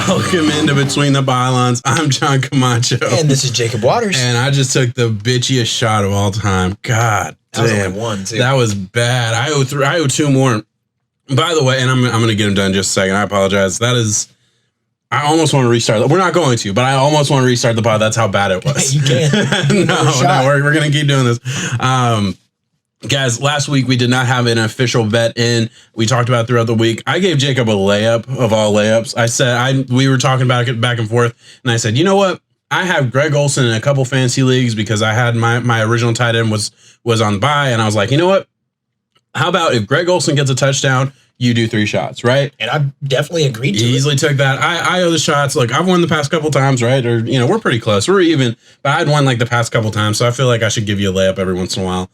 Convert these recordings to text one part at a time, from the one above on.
Welcome into Between the Pylons. I'm John Camacho. And this is Jacob Waters. And I just took the bitchiest shot of all time. God damn. That was only one, too. That was bad. I owe two more. By the way, and I'm going to get them done in just a second. I apologize. I almost want to restart. We're not going to, but I almost want to restart the pod. That's how bad it was. You can. No, we're going to keep doing this. Guys, last week we did not have an official bet in. We talked about it throughout the week. I gave Jacob a layup of all layups. I said, we were talking about it back and forth, and I said, you know what? I have Greg Olsen in a couple fantasy leagues because I had my original tight end was on bye, and I was like, you know what? How about if Greg Olsen gets a touchdown, you do 3 shots, right? And I definitely agreed to easily took that. I owe the shots. Look, I've won the past couple times, right? Or, we're pretty close. We're even, but I'd won like the past couple times, so I feel like I should give you a layup every once in a while.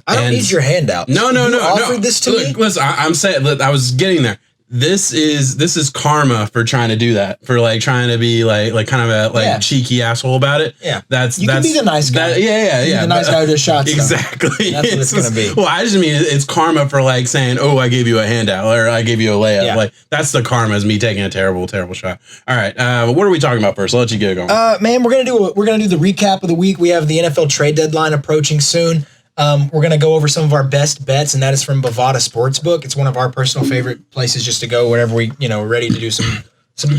I don't need your handout. No. You offered this to me? Listen, I'm saying, look, I was getting there. This is karma for trying to do that, for like trying to be like kind of a cheeky asshole about it. Yeah, that's can be the nice guy. Yeah. The nice guy who does shots. Exactly. That's what it's gonna be. Well, I just mean it's karma for like saying, oh, I gave you a handout or I gave you a layup. Yeah. Like that's the karma, is me taking a terrible shot. All right, what are we talking about first? I'll let you get it going. Man, we're gonna do the recap of the week. We have the NFL trade deadline approaching soon. We're going to go over some of our best bets, and that is from Bovada Sportsbook. It's one of our personal favorite places just to go whenever we're ready to do some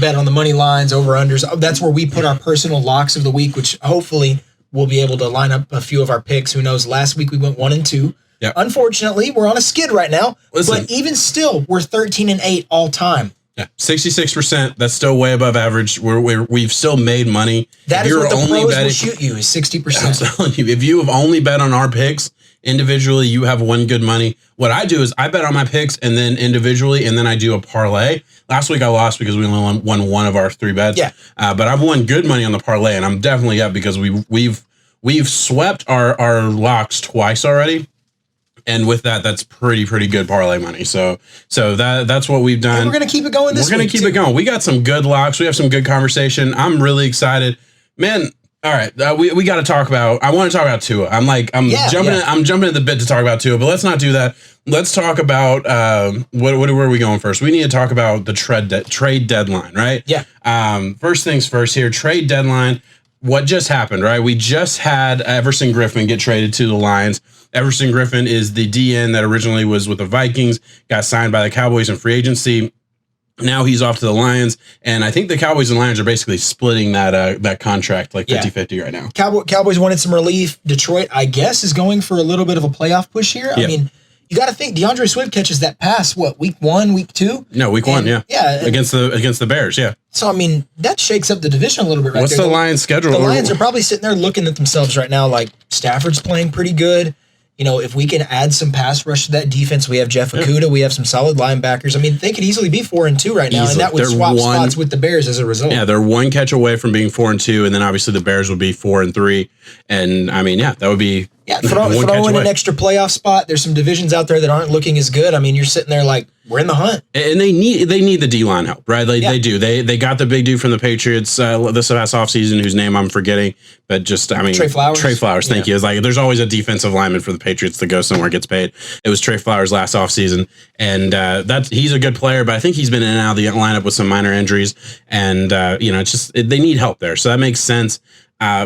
bet on the money lines, over-unders. That's where we put our personal locks of the week, which hopefully we'll be able to line up a few of our picks. Who knows? Last week we went 1-2. Yep. Unfortunately, we're on a skid right now. Listen. But even still, we're 13-8 all time. Yeah, 66%. That's still way above average. We've still made money. That is what the pros will shoot you, is 60%. I'm telling you, if you have only bet on our picks individually, you have won good money. What I do is I bet on my picks and then individually, and then I do a parlay. Last week I lost because we only won one of our 3 bets. Yeah. But I've won good money on the parlay, and I'm definitely up because we've swept our locks twice already. And with that, that's pretty good parlay money. So that's what we've done. And we're going to keep it going this week. We're going to keep it going. We got some good locks. We have some good conversation. I'm really excited. Man, all right. We got to talk about, I want to talk about Tua. I'm jumping at the bit to talk about Tua, but let's not do that. Let's talk about, where are we going first? We need to talk about the trade deadline, right? Yeah. First things first here, trade deadline. What just happened, right? We just had Everson Griffin get traded to the Lions. Everson Griffin is the DN that originally was with the Vikings, got signed by the Cowboys in free agency. Now he's off to the Lions, and I think the Cowboys and Lions are basically splitting that contract like 50-50 right now. Cowboys wanted some relief. Detroit, I guess, is going for a little bit of a playoff push here. Yeah. I mean, you got to think DeAndre Swift catches that pass, week 1, week 2? No, week 1, yeah. Yeah. Against the Bears, yeah. So, I mean, that shakes up the division a little bit right What's there. the Lions' schedule? The Lions are probably sitting there looking at themselves right now like, Stafford's playing pretty good. If we can add some pass rush to that defense, we have Jeff Okudah, we have some solid linebackers. I mean, they could easily be 4-2 right now, and that would swap spots with the Bears as a result. Yeah, they're one catch away from being 4-2, and then obviously the Bears would be 4-3. And I mean, that would be throw in an extra playoff spot. There's some divisions out there that aren't looking as good. I mean, you're sitting there like, we're in the hunt. And they need the D-line help, right? They do. They got the big dude from the Patriots this last offseason, whose name I'm forgetting, but Trey Flowers. Trey Flowers, thank you. It's like there's always a defensive lineman for the Patriots that goes somewhere, gets paid. It was Trey Flowers last offseason, and he's a good player, but I think he's been in and out of the lineup with some minor injuries, and it's just they need help there. So that makes sense.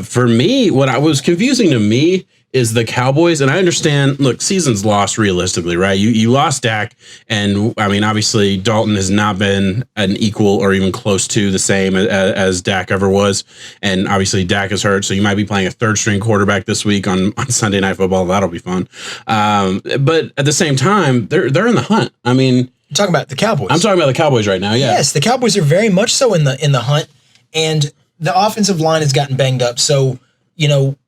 For me, what was confusing to me is the Cowboys, and I understand, look, season's lost realistically, right? You lost Dak, and I mean, obviously Dalton has not been an equal or even close to the same as Dak ever was, and obviously Dak is hurt, so you might be playing a 3rd-string quarterback this week on Sunday Night Football. That'll be fun. But at the same time, they're in the hunt. I mean, you're talking about the Cowboys. I'm talking about the Cowboys right now, yeah. Yes, the Cowboys are very much so in the hunt, and the offensive line has gotten banged up, so,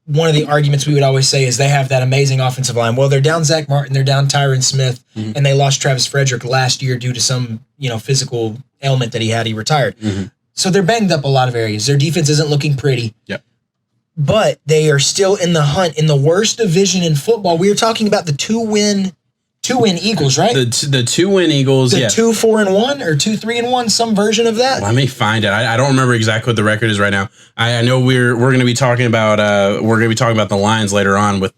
one of the arguments we would always say is they have that amazing offensive line. Well, they're down Zach Martin, they're down Tyron Smith, and they lost Travis Frederick last year due to some, physical ailment that he had. He retired. So they're banged up a lot of areas. Their defense isn't looking pretty. Yep. But they are still in the hunt in the worst division in football. We were talking about the two-win Eagles, right? The 2-win Eagles, the 2-4-1 or 2-3-1, some version of that. Let me find it. I don't remember exactly what the record is right now. I know we're going to be talking about the Lions later on with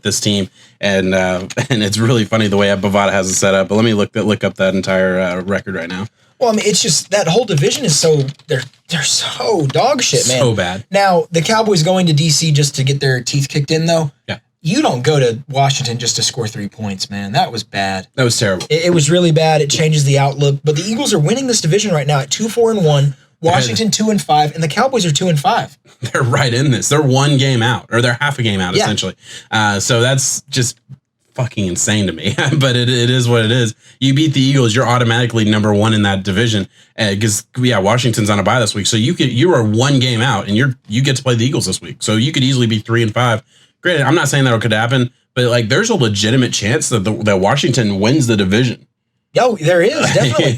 this team, and it's really funny the way Bovada has it set up. But let me look up that entire record right now. Well, I mean, it's just that whole division is they're so dog shit, man. So bad. Now, the Cowboys going to DC just to get their teeth kicked in, though. Yeah. You don't go to Washington just to score 3 points, man. That was bad. That was terrible. It was really bad. It changes the outlook. But the Eagles are winning this division right now at 2-4-1. Washington 2-5, and the Cowboys are 2-5. They're right in this. They're one game out, or they're half a game out, essentially. So that's just fucking insane to me. But it is what it is. You beat the Eagles, you're automatically number one in that division. Because Washington's on a bye this week, so you are one game out, and you get to play the Eagles this week. So you could easily be 3-5. Granted, I'm not saying that could happen, but like there's a legitimate chance that Washington wins the division. Yo, there is definitely.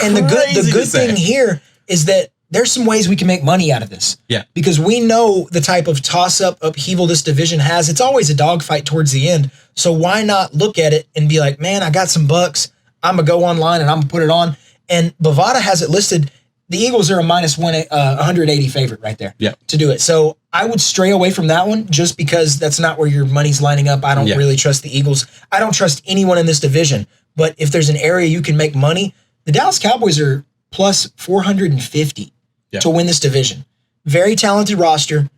and the good thing here is that there's some ways we can make money out of this. Yeah. Because we know the type of toss-up upheaval this division has. It's always a dogfight towards the end. So why not look at it and be like, man, I got some bucks. I'm going to go online and I'm going to put it on. And Bovada has it listed. The Eagles are a minus 180 favorite right there to do it. So I would stray away from that one just because that's not where your money's lining up. I don't really trust the Eagles. I don't trust anyone in this division. But if there's an area you can make money, the Dallas Cowboys are plus 450 to win this division. Very talented roster.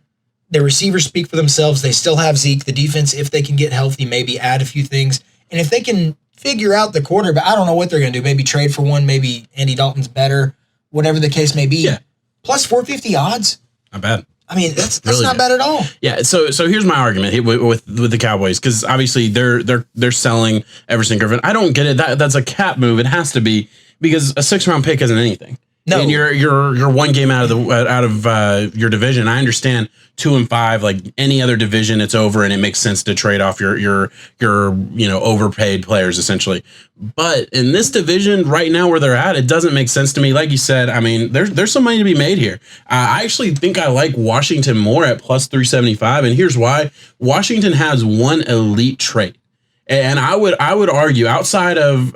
Their receivers speak for themselves. They still have Zeke. The defense, if they can get healthy, maybe add a few things. And if they can figure out the quarterback, I don't know what they're going to do. Maybe trade for one. Maybe Andy Dalton's better. Whatever the case may be. Yeah. Plus 450 odds. Not bad. I mean, that's really not bad at all. Yeah. So here's my argument with the Cowboys, because obviously they're selling Everson Griffin. I don't get it. That's a cap move. It has to be, because a 6th-round pick isn't anything. No, and you're one game out of your division. I understand 2-5, like any other division, it's over, and it makes sense to trade off your overpaid players essentially. But in this division right now where they're at, it doesn't make sense to me. Like you said, I mean, there's some money to be made here. I actually think I like Washington more at plus 375, and here's why. Washington has one elite trait, and I would argue outside of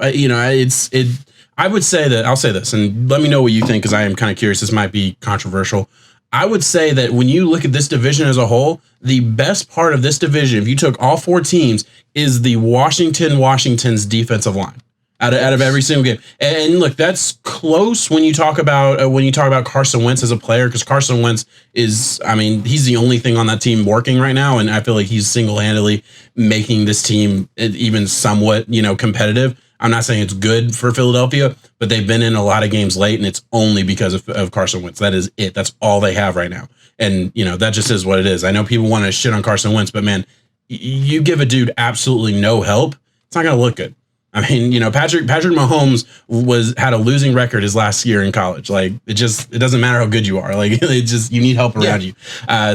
I would say that, I'll say this, and let me know what you think, because I am kind of curious. This might be controversial. I would say that when you look at this division as a whole, the best part of this division, if you took all 4 teams, is the Washington's defensive line out of every single game. And look, that's close when you talk about Carson Wentz as a player, because Carson Wentz is, I mean, he's the only thing on that team working right now, and I feel like he's single-handedly making this team even somewhat, competitive. I'm not saying it's good for Philadelphia, but they've been in a lot of games late, and it's only because of Carson Wentz. That is it. That's all they have right now. And, that just is what it is. I know people want to shit on Carson Wentz, but, man, you give a dude absolutely no help, it's not going to look good. I mean, Patrick Mahomes had a losing record his last year in college. Like, it doesn't matter how good you are. Like, you need help around you.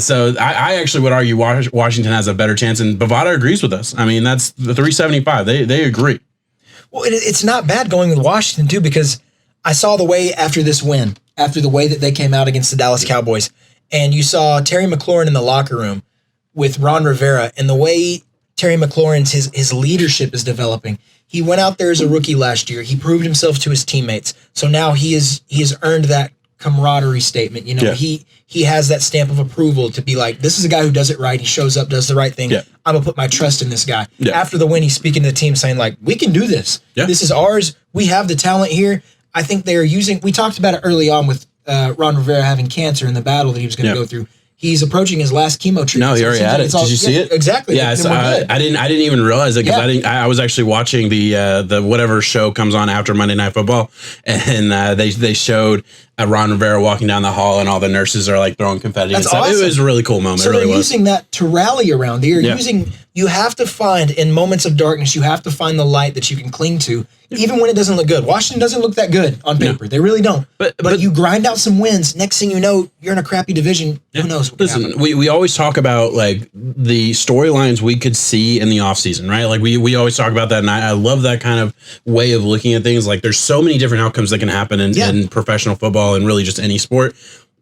So I actually would argue Washington has a better chance, and Bovada agrees with us. I mean, that's the 375. They agree. Well, it's not bad going with Washington, too, because I saw the way after this win, after the way that they came out against the Dallas Cowboys, and you saw Terry McLaurin in the locker room with Ron Rivera, and the way Terry McLaurin's his leadership is developing. He went out there as a rookie last year. He proved himself to his teammates. So now he has earned that camaraderie statement. He has that stamp of approval to be like, this is a guy who does it right. He shows up, does the right thing. I'm going to put my trust in this guy. After the win, he's speaking to the team saying, like, we can do this. This is ours. We have the talent here. I think they are using, we talked about it early on with Ron Rivera having cancer in the battle that he was going to go through. He's approaching his last chemo treatment. No, he already had it. Did you see it? Exactly. Yeah, so I didn't even realize it, because I was actually watching the whatever show comes on after Monday Night Football, and they showed Ron Rivera walking down the hall, and all the nurses are like throwing confetti and stuff. Awesome. It was a really cool moment. So it really they're was. Using that to rally around. They're using. You have to find, in moments of darkness, you have to find the light that you can cling to, even when it doesn't look good. Washington doesn't look that good on paper. They really don't. But you grind out some wins. Next thing you know, you're in a crappy division. Who knows what can happen. We always talk about like the storylines we could see in the offseason, right? Like we always talk about that, and I love that kind of way of looking at things. Like, there's so many different outcomes that can happen in professional football and really just any sport.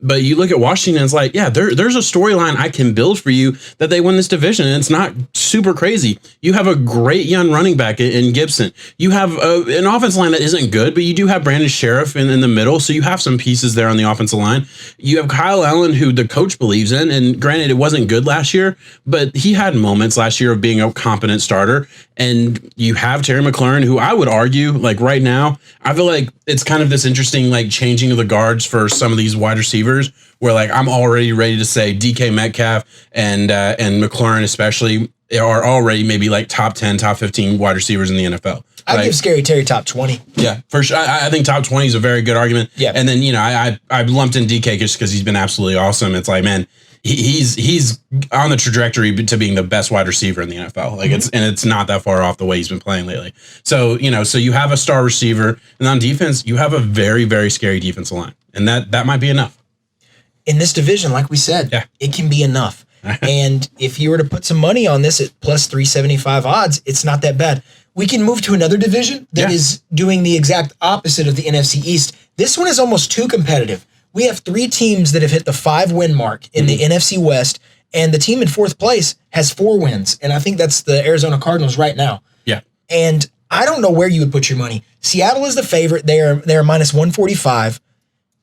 But you look at Washington, it's like, yeah, there's a storyline I can build for you that they win this division, and it's not super crazy. You have a great young running back in Gibson. You have an offensive line that isn't good, but you do have Brandon Sheriff in the middle, so you have some pieces there on the offensive line. You have Kyle Allen, who the coach believes in, and granted, it wasn't good last year, but he had moments last year of being a competent starter. And you have Terry McLaurin, who I would argue, like right now, I feel like it's kind of this interesting, like, changing of the guards for some of these wide receivers, where like I'm already ready to say DK Metcalf and McLaurin especially are already maybe like top 10, top 15 wide receivers in the NFL. I'd give Scary Terry top 20. Yeah, for sure. I think top 20 is a very good argument. Yeah. And then, I lumped in DK just because he's been absolutely awesome. It's like, man, he's on the trajectory to being the best wide receiver in the NFL. Like it's not that far off the way he's been playing lately. So, so you have a star receiver, and on defense, you have a very, very scary defensive line. And that might be enough. In this division, like we said, It can be enough. And if you were to put some money on this at plus 375 odds, it's not that bad. We can move to another division that is doing the exact opposite of the NFC East. This one is almost too competitive. We have 3 teams that have hit the 5-win mark in the NFC West, and the team in 4th place has 4 wins. And I think that's the Arizona Cardinals right now. Yeah. And I don't know where you would put your money. Seattle is the favorite. They're minus 145,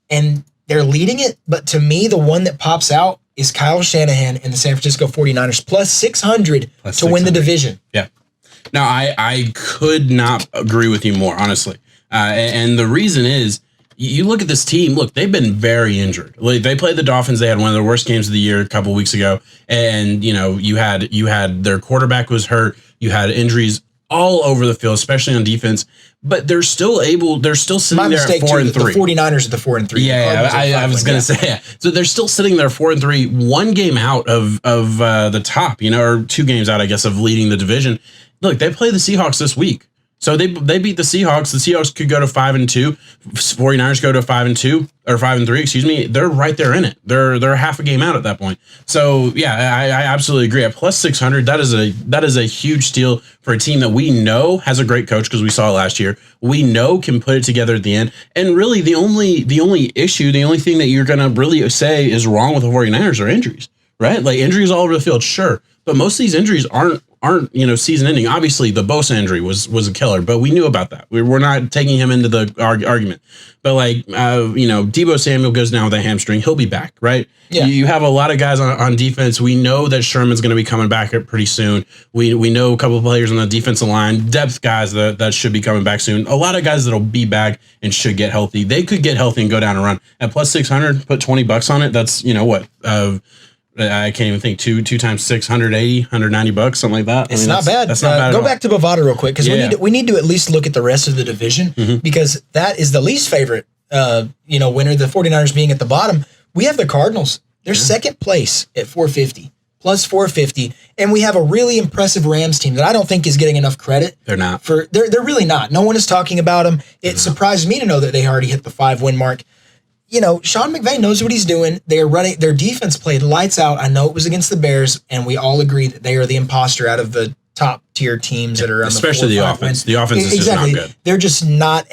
and they're leading it. But to me, the one that pops out is Kyle Shanahan and the San Francisco 49ers, plus 600 to win the division. Yeah. No, I could not agree with you more, honestly. And the reason is, you look at this team, look, they've been very injured. Like, they played the Dolphins. They had one of their worst games of the year a couple weeks ago. And, you had their quarterback was hurt. You had injuries all over the field, especially on defense. But they're still sitting there at 4-3. The 49ers are the 4-3. Yeah, I was going to say, yeah. So they're still sitting there 4-3, one game out of the top, or 2 games out, I guess, of leading the division. Look, they play the Seahawks this week. So they beat the Seahawks. The Seahawks could go to 5-2. 49ers go to 5-2 or 5-3. Excuse me. They're right there in it. They're half a game out at that point. So yeah, I absolutely agree. At plus 600, that is a huge steal for a team that we know has a great coach, because we saw it last year. We know can put it together at the end. And really, the only issue, the only thing that you're gonna really say is wrong with the 49ers are injuries, right? Like, injuries all over the field, sure, but most of these injuries aren't season ending. Obviously, the Bosa injury was a killer, but we knew about that. We're not taking him into the argument. But Deebo Samuel goes down with a hamstring. He'll be back, right? Yeah. You have a lot of guys on defense. We know that Sherman's going to be coming back pretty soon. We know a couple of players on the defensive line, depth guys that should be coming back soon. A lot of guys that'll be back and should get healthy. They could get healthy and go down and run. At plus 600, put $20 on it. That's I can't even think. 2 times 6, 180, 190 bucks, something like that. It's not bad. That's not bad. Go back to Bovada real quick, because we need to at least look at the rest of the division, because that is the least favorite winner, the 49ers being at the bottom. We have the Cardinals. They're second place at 450, plus 450. And we have a really impressive Rams team that I don't think is getting enough credit. They're not. They're really not. No one is talking about them. It surprised me to know that they already hit the 5-win mark. Sean McVay knows what he's doing. They are running. Their defense played lights out. I know it was against the Bears, and we all agree that they are the imposter out of the top tier teams that are on especially the offense. The offense is exactly. just not good. They're just not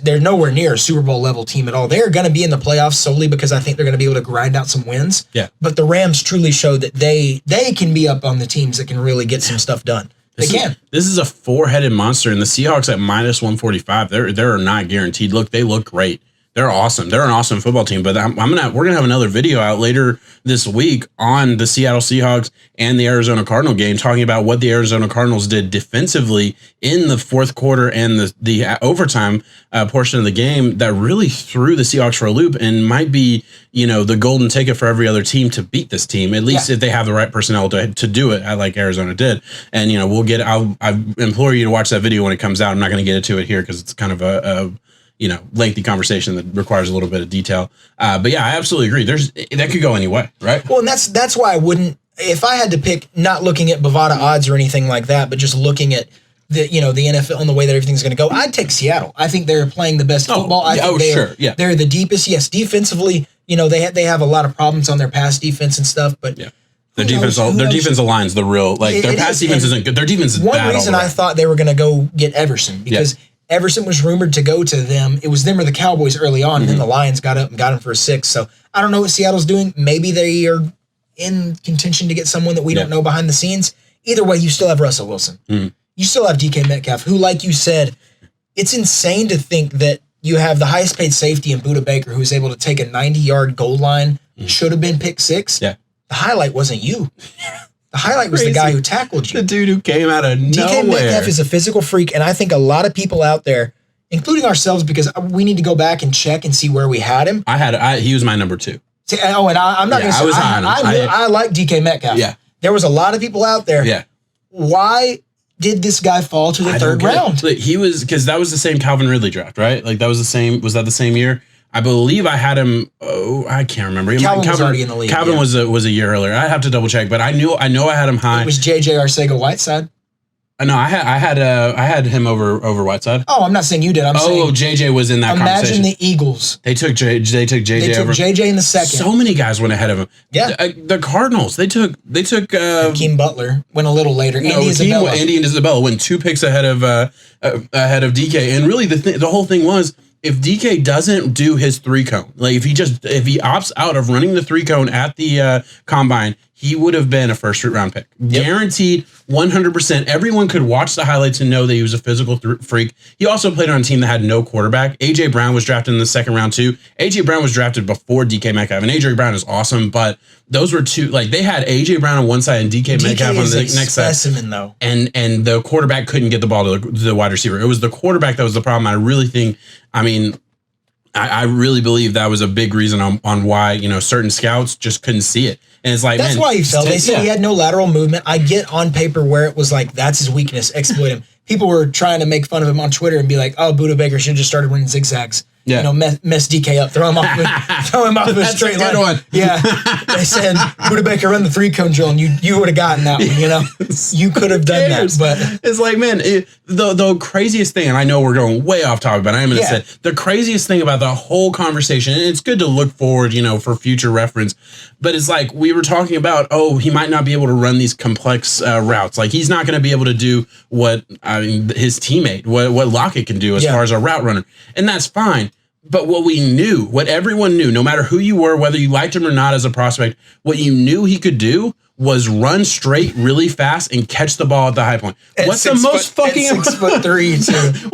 they're nowhere near a Super Bowl level team at all. They're going to be in the playoffs solely because I think they're going to be able to grind out some wins. Yeah. But the Rams truly show that they can be up on the teams that can really get some stuff done. This is a 4-headed monster, and the Seahawks at minus 145. They're not guaranteed. Look, they look great. They're awesome. They're an awesome football team. But we're gonna have another video out later this week on the Seattle Seahawks and the Arizona Cardinal game, talking about what the Arizona Cardinals did defensively in the fourth quarter and the overtime portion of the game that really threw the Seahawks for a loop, and might be the golden ticket for every other team to beat this team, at least if they have the right personnel to do it, like Arizona did. And I implore you to watch that video when it comes out. I'm not going to get into it here because it's kind of a lengthy conversation that requires a little bit of detail. But yeah, I absolutely agree. That could go any way, right? Well, and that's why I wouldn't, if I had to pick, not looking at Bovada odds or anything like that, but just looking at the NFL and the way that everything's going to go, I'd take Seattle. I think they're playing the best football. I think they're the deepest. Yes, defensively, they have a lot of problems on their pass defense and stuff, but yeah. Their defense aligns the real, their pass defense isn't good. Their defense is bad. One reason I thought they were going to go get Everson, because Everson was rumored to go to them. It was them or the Cowboys early on, and then the Lions got up and got him for a 6. So I don't know what Seattle's doing. Maybe they are in contention to get someone that we don't know behind the scenes. Either way, you still have Russell Wilson. You still have DK Metcalf, who, like you said, it's insane to think that you have the highest paid safety in Budda Baker, who was able to take a 90-yard goal line, should have been pick 6. Yeah. The highlight wasn't you. The highlight was the guy who tackled you. The dude who came out of nowhere. DK Metcalf is a physical freak, and I think a lot of people out there, including ourselves, because we need to go back and check and see where we had him. He was my number 2. See, I'm not going to say I like DK Metcalf. Yeah. There was a lot of people out there. Yeah. Why did this guy fall to the third round? He was, because that was the same Calvin Ridley draft, right? Like that was the same. Was that the same year? I believe I had him. Oh, I can't remember. Calvin was already in the league. Calvin was a year earlier. I have to double check, but I know I had him high. It was JJ Arcega-Whiteside. No, I had him over Whiteside. Oh, I'm not saying you did. I'm saying JJ was in that conversation. Imagine the Eagles. They took JJ over. JJ in the second. So many guys went ahead of him. Yeah. The Cardinals. They took. Hakeem Butler went a little later. Andy and Isabella went 2 picks ahead of DK. And really, the whole thing was, if DK doesn't do his 3-cone, like if he opts out of running the 3-cone at the combine, he would have been a first-round pick. Yep. Guaranteed, 100%. Everyone could watch the highlights and know that he was a physical freak. He also played on a team that had no quarterback. A.J. Brown was drafted in the second round, too. A.J. Brown was drafted before DK Metcalf, and A.J. Brown is awesome, but those were two, like, they had A.J. Brown on one side and DK Metcalf on the next side. Specimen, though. And the quarterback couldn't get the ball to the wide receiver. It was the quarterback that was the problem. I really think, I really believe that was a big reason on why, certain scouts just couldn't see it. And it's like, that's why he fell. They said he had no lateral movement. I get on paper where it was like, that's his weakness, exploit him. People were trying to make fun of him on Twitter and be like, oh, Budda Baker should have just started running zigzags. Yeah. Mess DK up, throw him off of a straight line. One. Yeah. They said, Budda Baker run the 3-cone drill, and you would have gotten that one, You could have done that. But it's like, man, the craziest thing, and I know we're going way off topic, but I am going to say, the craziest thing about the whole conversation, and it's good to look forward, for future reference, but it's like, we were talking about, he might not be able to run these complex routes. Like, he's not going to be able to do what his teammate, what Lockett can do as far as a route runner. And that's fine. But what everyone knew, no matter who you were, whether you liked him or not as a prospect, what you knew he could do was run straight really fast and catch the ball at the high point. What's the most fucking 6'3" too?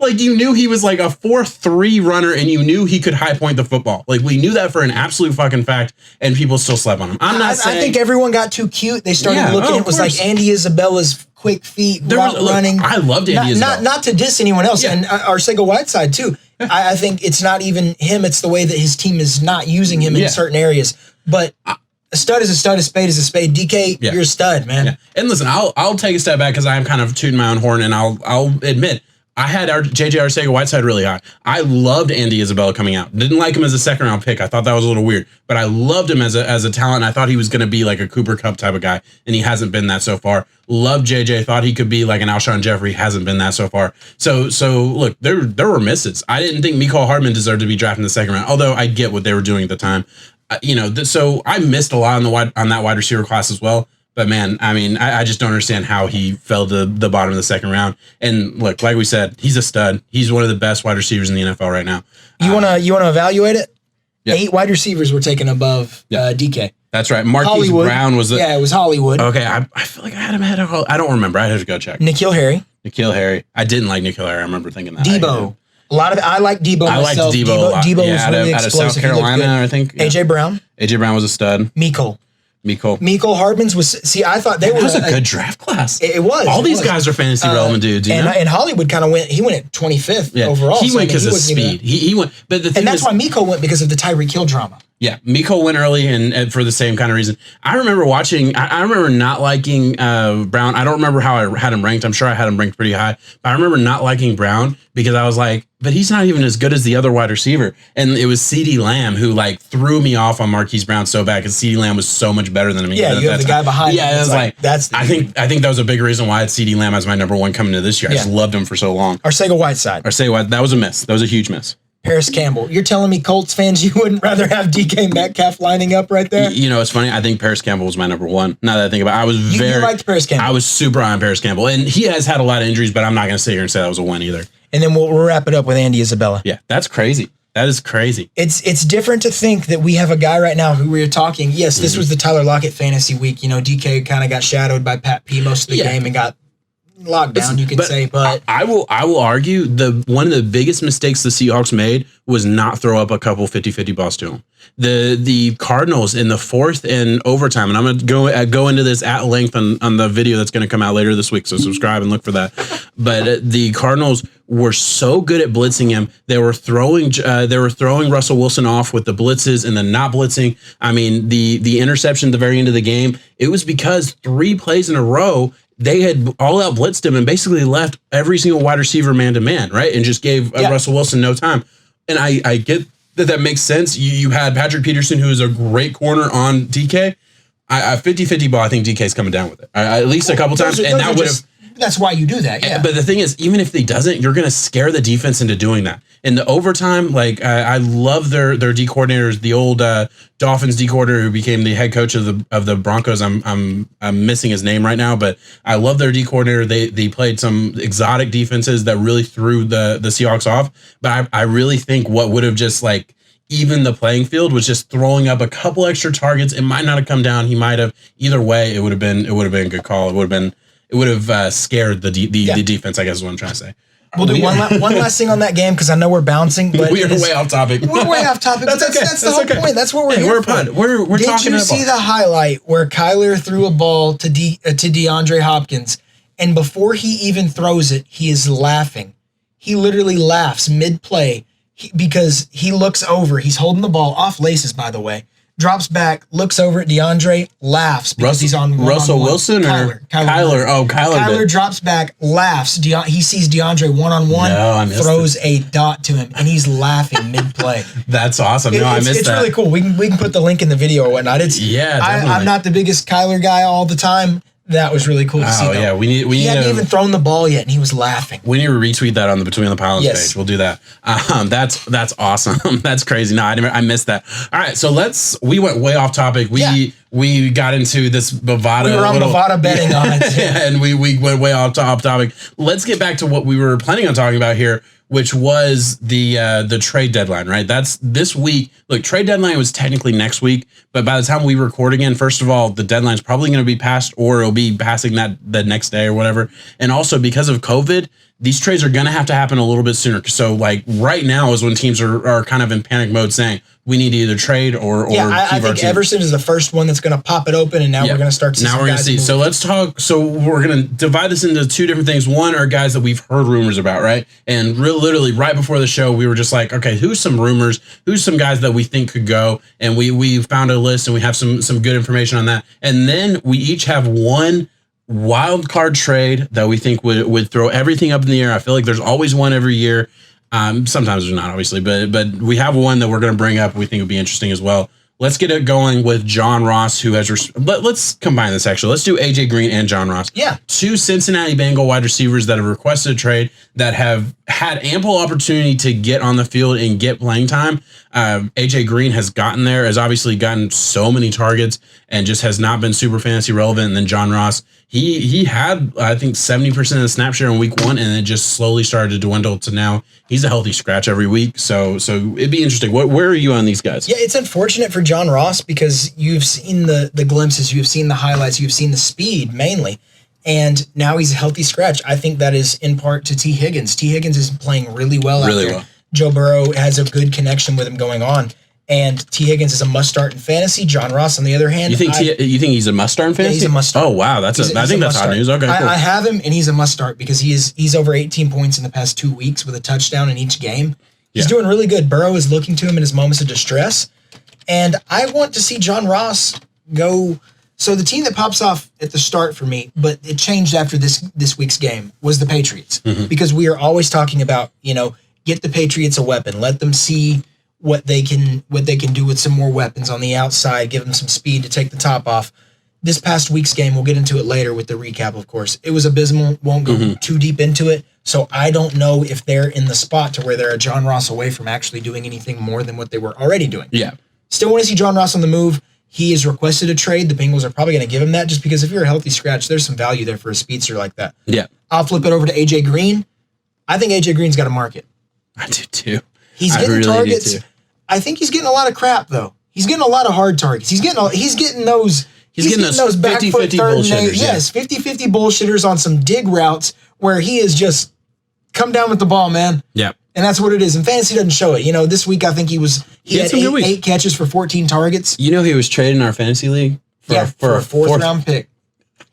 Like, you knew he was like a 4.3 runner, and you knew he could high point the football. Like, we knew that for an absolute fucking fact, and people still slept on him. I think everyone got too cute. They started looking. It was like Andy Isabella's quick feet, running. I loved Andy Isabella. Not to diss anyone else, and Arcega-Whiteside too. I think it's not even him. It's the way that his team is not using him in certain areas. But a stud is a stud, a spade is a spade. DK, you're a stud, man. Yeah. And listen, I'll take a step back because I am kind of tooting my own horn, and I'll admit, I had JJ Arcega-Whiteside really high. I loved Andy Isabella coming out. Didn't like him as a second round pick. I thought that was a little weird, but I loved him as a talent. I thought he was going to be like a Cooper Kupp type of guy, and he hasn't been that so far. Loved JJ. Thought he could be like an Alshon Jeffrey. Hasn't been that so far. So look, there were misses. I didn't think Mecole Hardman deserved to be drafted in the second round, although I get what they were doing at the time. So I missed a lot on that wide receiver class as well. But man, I just don't understand how he fell to the bottom of the second round. And look, like we said, he's a stud. He's one of the best wide receivers in the NFL right now. You wanna evaluate it? Yep. 8 wide receivers were taken above DK. That's right. Marquise Brown was it was Hollywood. Okay, I feel like I had him ahead of. I don't remember. I had to go check. N'Keal Harry. I didn't like N'Keal Harry. I remember thinking that. Debo. I like Debo myself. I liked Debo a lot. Debo was really out explosive. of South Carolina, I think. Yeah. AJ Brown was a stud. Mecole Hardman's was. See, I thought that was a good draft class. It was. All these guys are fantasy relevant dudes. And Hollywood kind of went. He went at 25th overall. He went because of speed. He went. But the thing that's why Mecole went, because of the Tyreek Hill drama. Yeah, Mecole went early and for the same kind of reason. I remember watching. I remember not liking Brown. I don't remember how I had him ranked. I'm sure I had him ranked pretty high. But I remember not liking Brown because I was like, but he's not even as good as the other wide receiver. And it was CeeDee Lamb who threw me off on Marquise Brown so bad because CeeDee Lamb was so much better than him. Yeah, you have the guy behind him. Yeah, it was that's. I think that was a big reason why I had CeeDee Lamb as my number one coming into this year. I just loved him for so long. Arcega-Whiteside. That was a miss. That was a huge miss. Paris Campbell. You're telling me Colts fans you wouldn't rather have DK Metcalf lining up right there? It's funny. I think Paris Campbell was my number one. Now that I think about it, you liked Paris Campbell. I was super high on Paris Campbell. And he has had a lot of injuries, but I'm not going to sit here and say that was a win either. and then we'll wrap it up with Andy Isabella. Yeah, that's crazy. That is crazy. It's different to think that we have a guy right now who we are talking. Yes, this was the Tyler Lockett fantasy week. You know, DK kind of got shadowed by Pat P most of the game and got locked down, you could say. But I will argue one of the biggest mistakes the Seahawks made was not throw up a couple 50-50 balls to him. The Cardinals in the fourth and overtime, and I'm going to go into this at length on the video that's going to come out later this week, so subscribe and look for that. But the Cardinals were so good at blitzing him. They were throwing Russell Wilson off with the blitzes and then not blitzing. I mean, the interception at the very end of the game, it was because 3 plays in a row they had all out blitzed him and basically left every single wide receiver man to man, right? And just gave Russell Wilson no time. And I get that makes sense. You had Patrick Peterson, who is a great corner on DK. 50-50 ball, I think DK's coming down with it. At least a couple times. And that would have... That's why you do that, yeah. But the thing is, even if he doesn't, you're going to scare the defense into doing that. In the overtime, like I love their D coordinators, the old Dolphins D coordinator who became the head coach of the Broncos. I'm missing his name right now, but I love their D coordinator. They played some exotic defenses that really threw the Seahawks off. But I really think what would have just like even the playing field was just throwing up a couple extra targets. It might not have come down. He might have. Either way, it would have been a good call. It would have scared the defense, I guess is what I'm trying to say. We'll do one last thing on that game because I know we're bouncing, but we are way off topic. We're way off topic. That's okay. That's the whole point. That's what we're here for. We're talking. Did you see the highlight where Kyler threw a ball to DeAndre Hopkins, and before he even throws it, he is laughing. He literally laughs mid-play because he looks over. He's holding the ball off laces, by the way. Drops back, looks over at DeAndre, laughs because he's on Russell Wilson or Kyler. Oh, Kyler drops back, laughs. He sees DeAndre one-on-one, throws a dot to him, and he's laughing mid-play. That's awesome. I missed that. It's really cool. We can put the link in the video or whatnot. I'm not the biggest Kyler guy all the time. That was really cool to see. Oh yeah, he hadn't even thrown the ball yet, and he was laughing. We need to retweet that on the Between the Pylons page. We'll do that. That's awesome. That's crazy. No, I missed that. All right, so we went way off topic. We got into this Bovada. We were on Bovada betting on it, and we went way off topic. Let's get back to what we were planning on talking about here, which was the trade deadline, right? That's this week. Look, trade deadline was technically next week, but by the time we record again, first of all, the deadline's probably going to be passed or it'll be passing the next day or whatever. And also because of COVID, these trades are going to have to happen a little bit sooner. So like right now is when teams are kind of in panic mode saying, we need to either trade or keep I think Everson is the first one that's going to pop it open, and now we're going to start to see. Now we're going to see. So let's talk. So we're going to divide this into 2 different things. One are guys that we've heard rumors about, right? And literally right before the show, we were just like, okay, who's some rumors? Who's some guys that we think could go? And we found a list, and we have some good information on that. And then we each have one wild card trade that we think would throw everything up in the air. I feel like there's always one every year. Sometimes there's not, obviously, but we have one that we're going to bring up. We think would be interesting as well. Let's get it going with John Ross, who has. Let's combine this, actually. Let's do AJ Green and John Ross. Yeah. 2 Cincinnati Bengal wide receivers that have requested a trade that have had ample opportunity to get on the field and get playing time. AJ Green has gotten there, has obviously gotten so many targets and just has not been super fantasy relevant. And then John Ross, he had, I think, 70% of the snap share in week 1, and it just slowly started to dwindle to now he's a healthy scratch every week. So it'd be interesting. Where are you on these guys? Yeah, it's unfortunate for John Ross because you've seen the glimpses, you've seen the highlights, you've seen the speed mainly, and now he's a healthy scratch. I think that is in part to T. Higgins. T. Higgins is playing really well out there. Joe Burrow has a good connection with him going on. And T. Higgins is a must start in fantasy. John Ross, on the other hand, you think he's a must start in fantasy? Yeah, he's a must start. Oh wow, I think that's hot news. Okay, cool. I have him, and he's a must start because he's over 18 points in the past 2 weeks with a touchdown in each game. He's doing really good. Burrow is looking to him in his moments of distress, and I want to see John Ross go. So the team that pops off at the start for me, but it changed after this week's game, was the Patriots, because we are always talking about get the Patriots a weapon, let them see what they can do with some more weapons on the outside, give them some speed to take the top off. This past week's game, we'll get into it later with the recap, of course. It was abysmal, won't go too deep into it, so I don't know if they're in the spot to where they're a John Ross away from actually doing anything more than what they were already doing. Yeah. Still want to see John Ross on the move. He has requested a trade. The Bengals are probably going to give him that just because if you're a healthy scratch, there's some value there for a speedster like that. Yeah. I'll flip it over to AJ Green. I think AJ Green's got a market. I do too. He's getting targets. I think he's getting a lot of crap though. He's getting a lot of hard targets. He's getting those. He's getting those back 50-50 foot third and bullshitters. yes, 50-50 bullshitters on some dig routes where he is just come down with the ball, man. Yeah. And that's what it is. And fantasy doesn't show it. This week I think he had eight catches for 14 targets. He was traded in our fantasy league for a fourth round pick.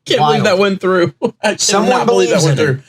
Can't believe that went through. I cannot believe that went through.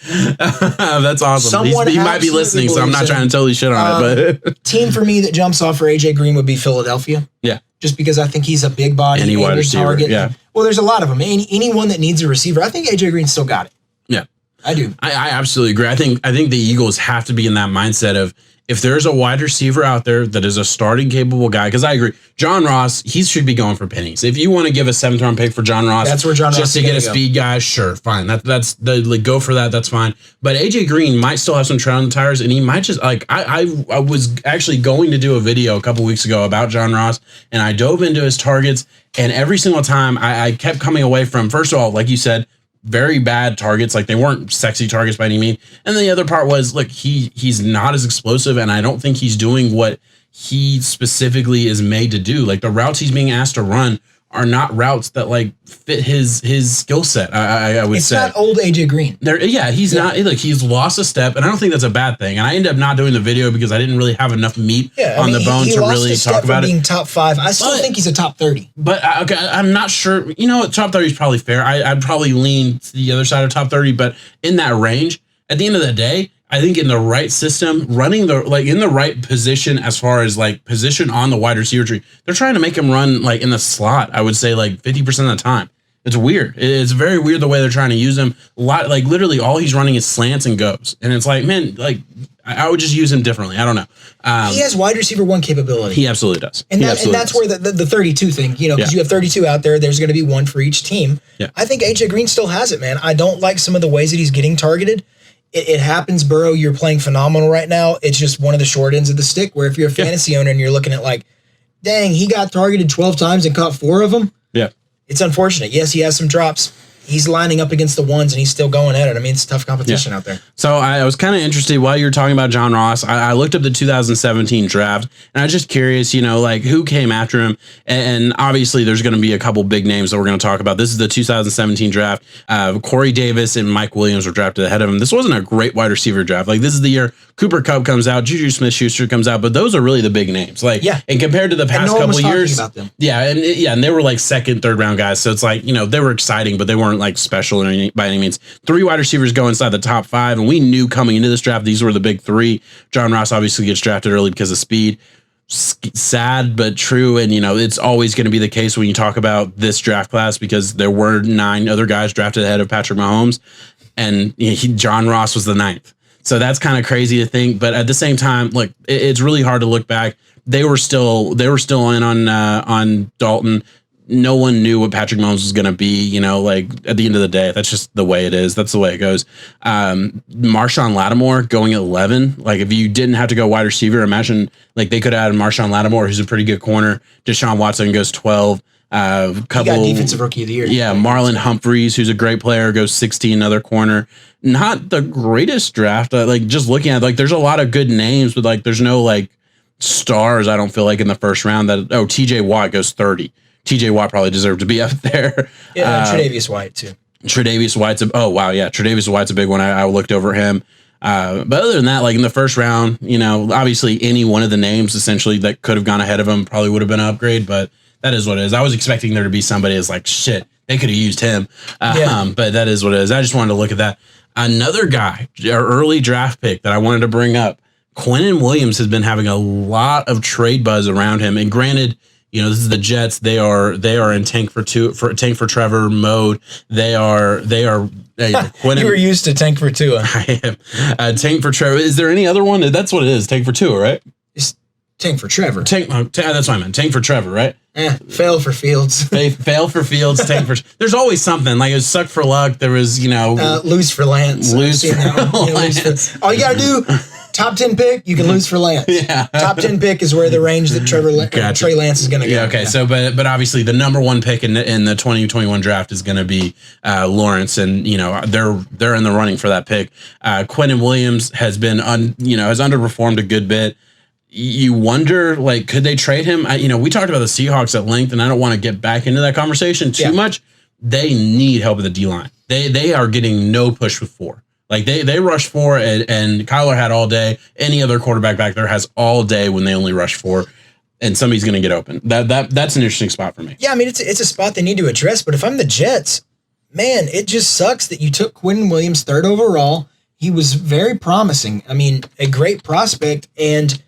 That's awesome. He might be listening, so I'm not trying to totally shit on it. But team for me that jumps off for AJ Green would be Philadelphia. Yeah. Just because I think he's a big body, any wide receiver. Target. Yeah. Well, there's a lot of them. Anyone that needs a receiver, I think AJ Green still got it. Yeah. I do. I absolutely agree. I think the Eagles have to be in that mindset of if there's a wide receiver out there that is a starting capable guy, because I agree, John Ross, he should be going for pennies. If you want to give a 7th round pick for John Ross, that's where John Ross just to get a speed guy, sure, fine. That's go for that. That's fine. But AJ Green might still have some tread on the tires, and he might just I was actually going to do a video a couple weeks ago about John Ross, and I dove into his targets, and every single time I kept coming away from, first of all, like you said, very bad targets. Like they weren't sexy targets by any means. And then the other part was, look, he's not as explosive, and I don't think he's doing what he specifically is made to do. Like the routes he's being asked to run are not routes that like fit his skill set. I would say it's not old AJ Green. He's not. Look, he's lost a step, and I don't think that's a bad thing. And I ended up not doing the video because I didn't really have enough meat on the bone to really talk about it. Being top 5, I still think he's a top 30. But okay, I'm not sure. You know what? Top 30 is probably fair. I'd probably lean to the other side of top 30, but in that range, at the end of the day, I think in the right system, running in the right position as far as like position on the wide receiver tree, they're trying to make him run like in the slot. I would say like 50% of the time. It's weird. It's very weird the way they're trying to use him. A lot, like literally all he's running is slants and goes. And it's like, man, like I would just use him differently. I don't know. He has wide receiver 1 capability. He absolutely does. And that's where the 32 thing, because you have 32 out there, there's going to be 1 for each team. Yeah. I think AJ Green still has it, man. I don't like some of the ways that he's getting targeted. It happens, Burrow. You're playing phenomenal right now. It's just one of the short ends of the stick where if you're a fantasy owner and you're looking at like, dang, he got targeted 12 times and caught 4 of them. Yeah. It's unfortunate. Yes, he has some drops. He's lining up against the ones and he's still going at it. I mean, it's tough competition out there. So I was kind of interested while you were talking about John Ross. I looked up the 2017 draft and I was just curious, like who came after him. And obviously there's going to be a couple big names that we're going to talk about. This is the 2017 draft. Corey Davis and Mike Williams were drafted ahead of him. This wasn't a great wide receiver draft. Like this is the year Cooper Kupp comes out, Juju Smith-Schuster comes out, but those are really the big names. Like, and compared to the past couple of years, about them. And they were like 2nd, 3rd round guys. So it's like, they were exciting, but they weren't like special or anything by any means. 3 wide receivers go inside the top 5, and we knew coming into this draft these were the big 3. John Ross obviously gets drafted early because of speed. Sad but true, and it's always going to be the case when you talk about this draft class because there were 9 other guys drafted ahead of Patrick Mahomes, and John Ross was the 9th. So that's kind of crazy to think, but at the same time, look, it's really hard to look back. They were still in on Dalton. No one knew what Patrick Mahomes was going to be, like at the end of the day, that's just the way it is. That's the way it goes. Marshawn Lattimore going at 11. Like if you didn't have to go wide receiver, imagine like they could add Marshawn Lattimore, who's a pretty good corner. Deshaun Watson goes 12. He got defensive rookie of the year. Yeah. Marlon Humphreys, who's a great player, goes 16, another corner. Not the greatest draft. Like just looking at there's a lot of good names, but like, there's no like stars. I don't feel like in the first round TJ Watt goes 30. TJ Watt probably deserved to be up there. Yeah, Tre'Davious White too. Tre'Davious White's Tre'Davious White's a big one. I looked over him. But other than that, like in the first round, obviously any one of the names essentially that could have gone ahead of him probably would have been an upgrade, but that is what it is. I was expecting there to be somebody that's like, shit, they could have used him. But that is what it is. I just wanted to look at that. Another guy, our early draft pick that I wanted to bring up, Quinnen Williams has been having a lot of trade buzz around him. And granted, this is the Jets. They are in tank for Trevor mode. They are. Quinn, you were used to tank for Tua. I am. Tank for Trevor. Is there any other one? That's what it is. Tank for Tua, right? It's tank for Trevor. That's what I meant. Tank for Trevor, right? Fail for Fields. Fail for Fields. Tank for. There's always something. Like it was suck for luck. There was lose for Lance. Lose for Lance. All you gotta do. top 10 pick, you can lose for Lance. Yeah. Top 10 pick is where the range that Trey Lance is going to go. Yeah, okay. So, but obviously the number one pick in the 2021 draft is going to be Lawrence, and they're in the running for that pick. Quinnen Williams has been has underperformed a good bit. You wonder, like, could they trade him? We talked about the Seahawks at length, and I don't want to get back into that conversation too much. They need help with the D-line. They are getting no push with 4. Like, they rush 4, and Kyler had all day. Any other quarterback back there has all day when they only rush 4, and somebody's going to get open. That's an interesting spot for me. Yeah, I mean, it's a spot they need to address, but if I'm the Jets, man, it just sucks that you took Quinnen Williams 3rd overall. He was very promising. I mean, a great prospect, and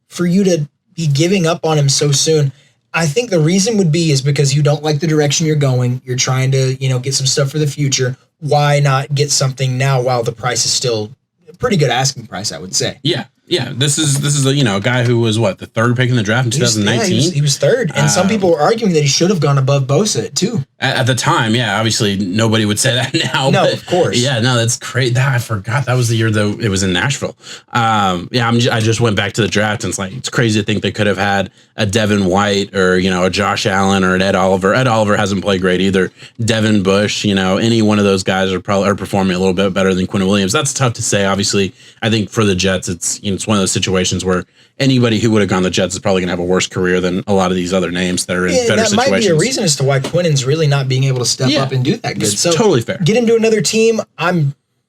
for you to be giving up on him so soon, I think the reason would be is because you don't like the direction you're going. You're trying to, get some stuff for the future. Why not get something now while the price is still a pretty good asking price, I would say. Yeah. Yeah, this is a guy who was the 3rd pick in the draft in 2019. He was 3rd, and some people were arguing that he should have gone above Bosa too. At the time, yeah, obviously nobody would say that now. No, but of course. Yeah, no, that's great. I forgot that was the year though it was in Nashville. I just went back to the draft, and it's crazy to think they could have had a Devin White or a Josh Allen or an Ed Oliver. Ed Oliver hasn't played great either. Devin Bush, any one of those guys are performing a little bit better than Quinnen Williams. That's tough to say. Obviously, I think for the Jets, it's one of those situations where anybody who would have gone the Jets is probably going to have a worse career than a lot of these other names that are in better situations. That might be a reason as to why Quinnen's really not being able to step up and do that good. It's totally fair. Get into another team.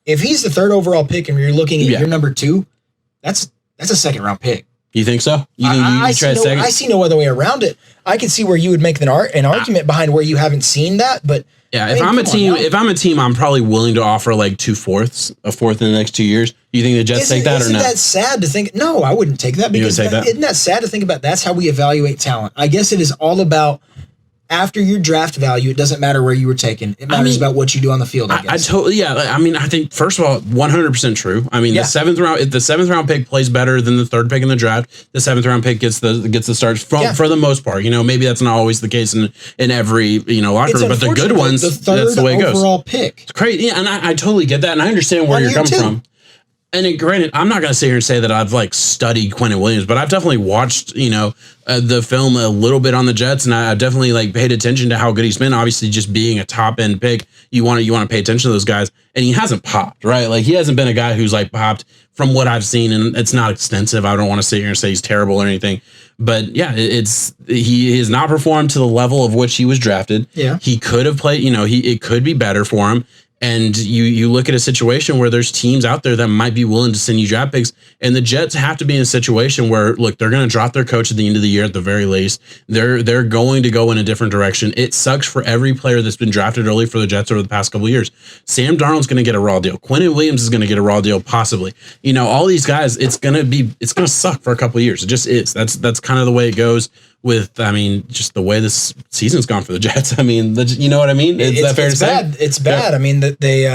If he's the 3rd overall pick and you're looking at your number 2, that's a 2nd round pick. You think so? You think you try second? I see no other way around it. I can see where you would make an argument behind where you haven't seen that, but yeah, if I'm a team, I'm probably willing to offer like 2/4, a 4th in the next 2 years. Do you think the Jets take that or not? Isn't that sad to think? No, I wouldn't take that because isn't that sad to think about? That's how we evaluate talent. I guess it is all about after your draft value. It doesn't matter where you were taken. It matters about what you do on the field. I guess. I think first of all, 100% true. I mean, the 7th round pick plays better than the 3rd pick in the draft. The 7th round pick gets the starts for the most part. Maybe that's not always the case in every locker room, but the good ones, that's the way it goes. Overall pick. It's crazy, yeah, and I totally get that, and I understand where you're coming from. And granted, I'm not going to sit here and say that I've studied Quinnen Williams, but I've definitely watched, the film a little bit on the Jets, and I've definitely paid attention to how good he's been. Obviously, just being a top end pick, you want to pay attention to those guys, and he hasn't popped, right? He hasn't been a guy who's popped from what I've seen, and it's not extensive. I don't want to sit here and say he's terrible or anything, but yeah, he has not performed to the level of which he was drafted. Yeah, he could have played. It could be better for him. And you look at a situation where there's teams out there that might be willing to send you draft picks, and the Jets have to be in a situation where, look, they're going to drop their coach at the end of the year at the very least. They're going to go in a different direction. It sucks for every player that's been drafted early for the Jets over the past couple of years. Sam Darnold's going to get a raw deal. Quinnen Williams is going to get a raw deal, possibly. All these guys, it's going to suck for a couple of years. It just is. That's kind of the way it goes. With, just the way this season's gone for the Jets. You know what I mean? Is that fair to say? It's bad. I mean, that they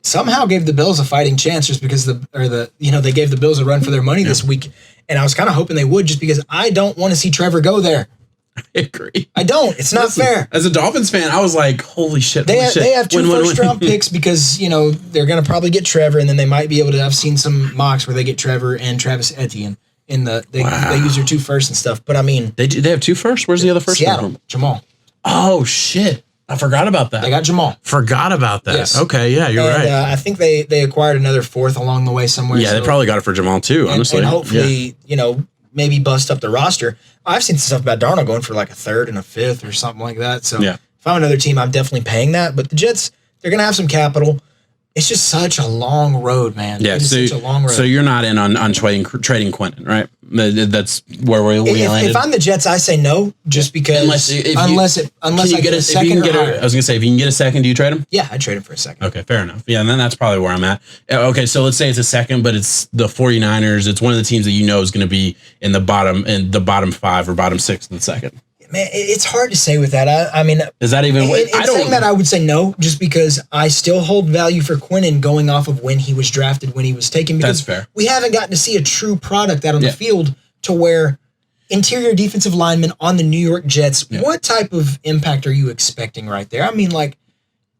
somehow gave the Bills a fighting chance just because they gave the Bills a run for their money this week. And I was kind of hoping they would, just because I don't want to see Trevor go there. I agree. I don't. It's not fair. As a Dolphins fan, I was like, holy shit. They have 2 first-round picks because, they're going to probably get Trevor, and then they might be able to. I've seen some mocks where they get Trevor and Travis Etienne. They use their 2 firsts and stuff, but I mean they have 2 firsts. Where's the other first? Seattle, Jamal. Oh shit, I forgot about that. They got Jamal. Forgot about that. Yes. Okay, yeah, you're right. I think they acquired another 4th along the way somewhere. Yeah, they probably got it for Jamal too. Honestly, and hopefully, maybe bust up the roster. I've seen stuff about Darnold going for like a 3rd and a 5th or something like that. So if I'm another team, I'm definitely paying that. But the Jets, they're gonna have some capital. It's just such a long road, man. Yeah, such a long road. So you're not in on trading Quinnen, right? That's where we landed. If I'm the Jets, I say no, just because unless I get a second or higher. I was gonna say, if you can get a second, do you trade him? Yeah, I'd trade him for a second. Okay, fair enough. Yeah, and then that's probably where I'm at. Okay, so let's say it's a second, but it's the 49ers. It's one of the teams that is going to be in the bottom 5 or bottom 6 in the second. Man, it's hard to say with that. I mean, is that even? Saying that, I would say no, just because I still hold value for Quinnen going off of when he was drafted, when he was taken. Because that's fair. We haven't gotten to see a true product out on the field to where interior defensive lineman on the New York Jets. Yeah. What type of impact are you expecting right there? I mean,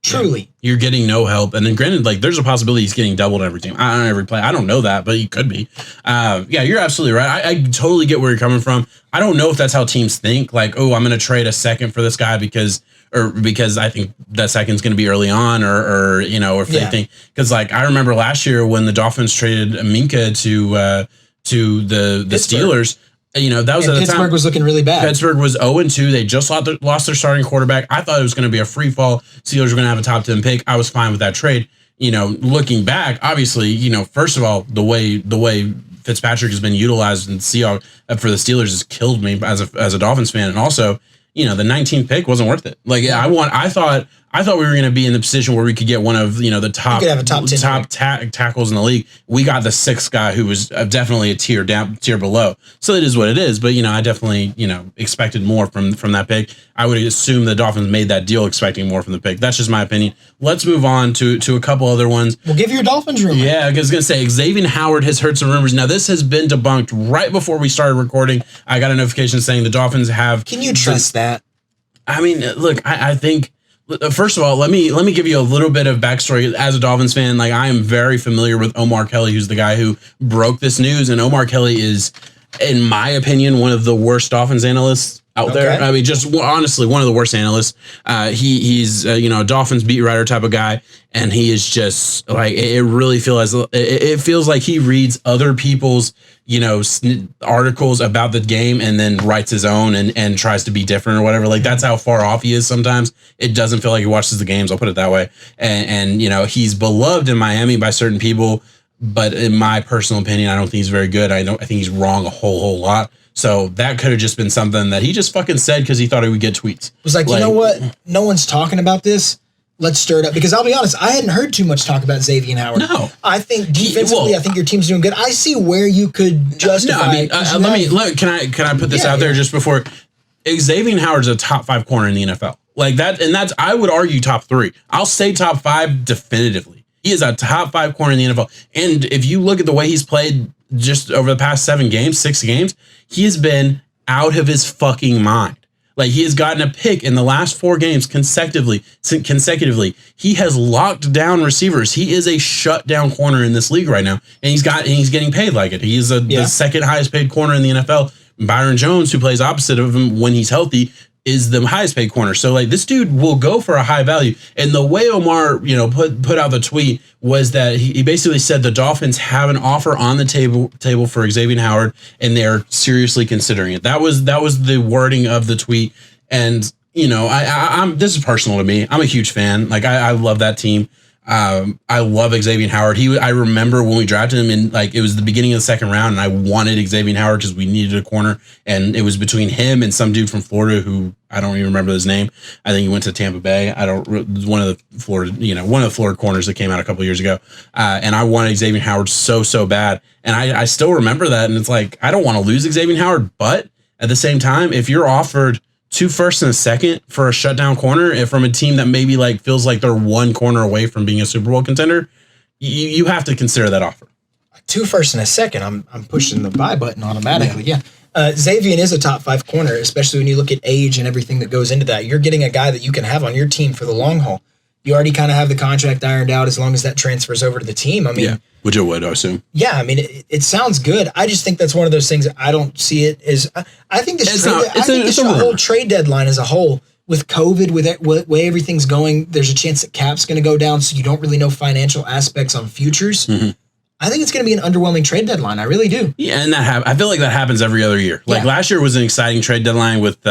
Truly. You're getting no help. And then granted, like there's a possibility he's getting doubled every team. On every play. I don't know that, but he could be. Yeah, you're absolutely right. I totally get where you're coming from. I don't know if that's how teams think. Like, oh, I'm going to trade a second for this guy because I think that second's going to be early on or if they think, because like I remember last year when the Dolphins traded Minka to the Steelers. That was at the time Pittsburgh was looking really bad. Pittsburgh was 0-2. They just lost their starting quarterback. I thought it was going to be a free fall. Steelers were going to have a top 10 pick. I was fine with that trade. Looking back, obviously, first of all, the way Fitzpatrick has been utilized in Seahawks for the Steelers has killed me as a Dolphins fan. And also, the 19th pick wasn't worth it. Like I thought we were going to be in the position where we could get one of the top tackles in the league. We got the sixth guy who was definitely a tier below. So it is what it is. But I definitely expected more from that pick. I would assume the Dolphins made that deal expecting more from the pick. That's just my opinion. Let's move on to a couple other ones. We'll give your Dolphins rumor. Yeah, I was going to say Xavier Howard has heard some rumors. Now this has been debunked right before we started recording. I got a notification saying the Dolphins have. Can you trust that? I mean, look, I think. First of all, let me give you a little bit of backstory. As a Dolphins fan, like I am very familiar with Omar Kelly, who's the guy who broke this news. And Omar Kelly is, in my opinion, one of the worst Dolphins analysts out there. I mean, just honestly, one of the worst analysts. He's a Dolphins beat writer type of guy, and he is just like it really feels like he reads other people's articles about the game and then writes his own and tries to be different or whatever. Like that's how far off he is. Sometimes it doesn't feel like he watches the games. I'll put it that way. And he's beloved in Miami by certain people, but in my personal opinion, I don't think he's very good. I think he's wrong a whole lot. So that could have just been something that he just fucking said because he thought he would get tweets. It was like, you know what? No one's talking about this. Let's stir it up. Because I'll be honest, I hadn't heard too much talk about Xavier Howard. No. I think defensively, I think your team's doing good. I see where you could justify. No, I mean, can I put this out there just before? Xavier Howard's a top 5 corner in the NFL. Like that, and that's, I would argue top 3. I'll say top 5 definitively. He is a top 5 corner in the NFL. And if you look at the way he's played just over the past 6 games, he has been out of his fucking mind. Like he has gotten a pick in the last 4 games consecutively. He has locked down receivers. He is a shutdown corner in this league right now, and he's getting paid like it. He is the second highest paid corner in the NFL. Byron Jones, who plays opposite of him when he's healthy, is the highest paid corner. So like this dude will go for a high value. And the way Omar, put out the tweet was that he basically said the Dolphins have an offer on the table for Xavier Howard, and they're seriously considering it. That was the wording of the tweet. And I'm this is personal to me. I'm a huge fan. Like I love that team. I love Xavier Howard. I remember when we drafted him in it was the beginning of the 2nd round, and I wanted Xavier Howard because we needed a corner, and it was between him and some dude from Florida who I don't even remember his name. I think he went to Tampa Bay. One of the Florida corners that came out a couple years ago. And I wanted Xavier Howard so bad. And I still remember that. And it's like, I don't want to lose Xavier Howard, but at the same time, if you're offered 2 firsts and a second for a shutdown corner from a team that maybe feels like they're 1 corner away from being a Super Bowl contender, you have to consider that offer. 2 firsts and a second. I'm pushing the buy button automatically. Yeah. Xavier is a top 5 corner, especially when you look at age and everything that goes into that. You're getting a guy that you can have on your team for the long haul. You already kind of have the contract ironed out as long as that transfers over to the team. I mean, which it would, I assume. Yeah, I mean, it sounds good. I just think that's one of those things. I don't see it as. I think this whole trade deadline as a whole, with COVID, with the way everything's going, there's a chance that cap's going to go down, so you don't really know financial aspects on futures. Mm-hmm. I think it's going to be an underwhelming trade deadline. I really do. Yeah, and I feel like that happens every other year. Like last year was an exciting trade deadline with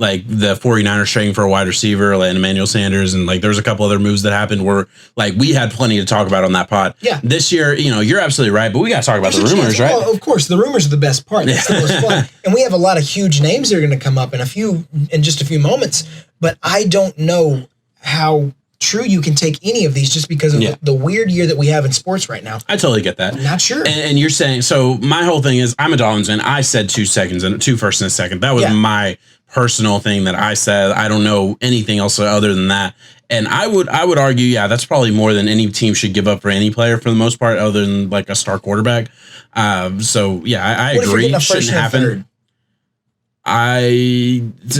like the 49ers trading for a wide receiver, like Emmanuel Sanders, and there was a couple other moves that happened where we had plenty to talk about on that pod. Yeah. This year, you're absolutely right, but we got to talk about the rumors, right? Well, of course, the rumors are the best part. That's the most fun. And we have a lot of huge names that are going to come up in just a few moments, but I don't know how true you can take any of these just because of the weird year that we have in sports right now. I totally get that. I'm not sure. And you're saying, so my whole thing is I'm a Dolphins fan. I said 2 seconds and 2 firsts and a second. That was my personal thing that I said. I don't know anything else other than that. And I would argue, that's probably more than any team should give up for any player for the most part, other than a star quarterback. I agree. It shouldn't happen.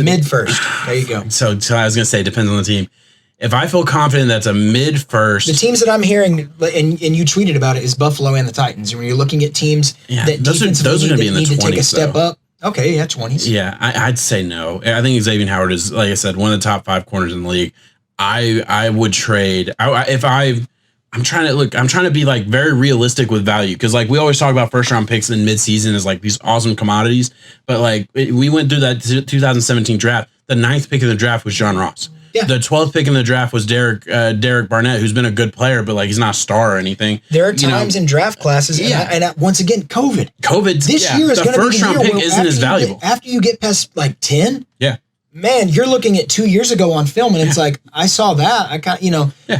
Mid first. There you go. So I was going to say, it depends on the team. If I feel confident that's a mid-first. The teams that I'm hearing, and you tweeted about it, is Buffalo and the Titans. When you're looking at teams that those are going to be in the 20s, need to take a step up. Okay, yeah, 20s. Yeah, I'd say no. I think Xavier Howard is, like I said, one of the top 5 corners in the league. I would trade. I'm trying to be like very realistic with value, because like we always talk about first round picks in midseason as like these awesome commodities, but like we went through that 2017 draft. The 9th pick in the draft was John Ross. Yeah. The 12th pick in the draft was Derek Barnett, who's been a good player, but like he's not a star or anything. There are times in draft classes, and once again, COVID this year is going to be the round pick isn't as valuable after you get past like 10. Yeah. Man, you're looking at 2 years ago on film, and it's like, I saw that. I got,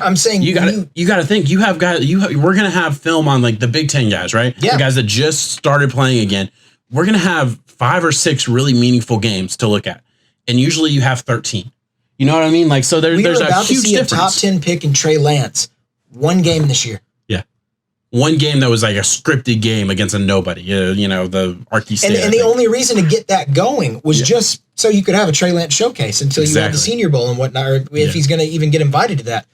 I'm saying you got to think we're gonna have film on like the Big Ten guys, right? Yeah, the guys that just started playing again. We're gonna have 5 or 6 really meaningful games to look at, and usually you have 13. You know what I mean? Like, so there's a huge difference. A top 10 pick in Trey Lance, one game this year. Yeah, one game that was like a scripted game against a nobody. The Archie State. And the only reason to get that going was just so you could have a Trey Lance showcase until you have the Senior Bowl and whatnot, or if he's going to even get invited to that.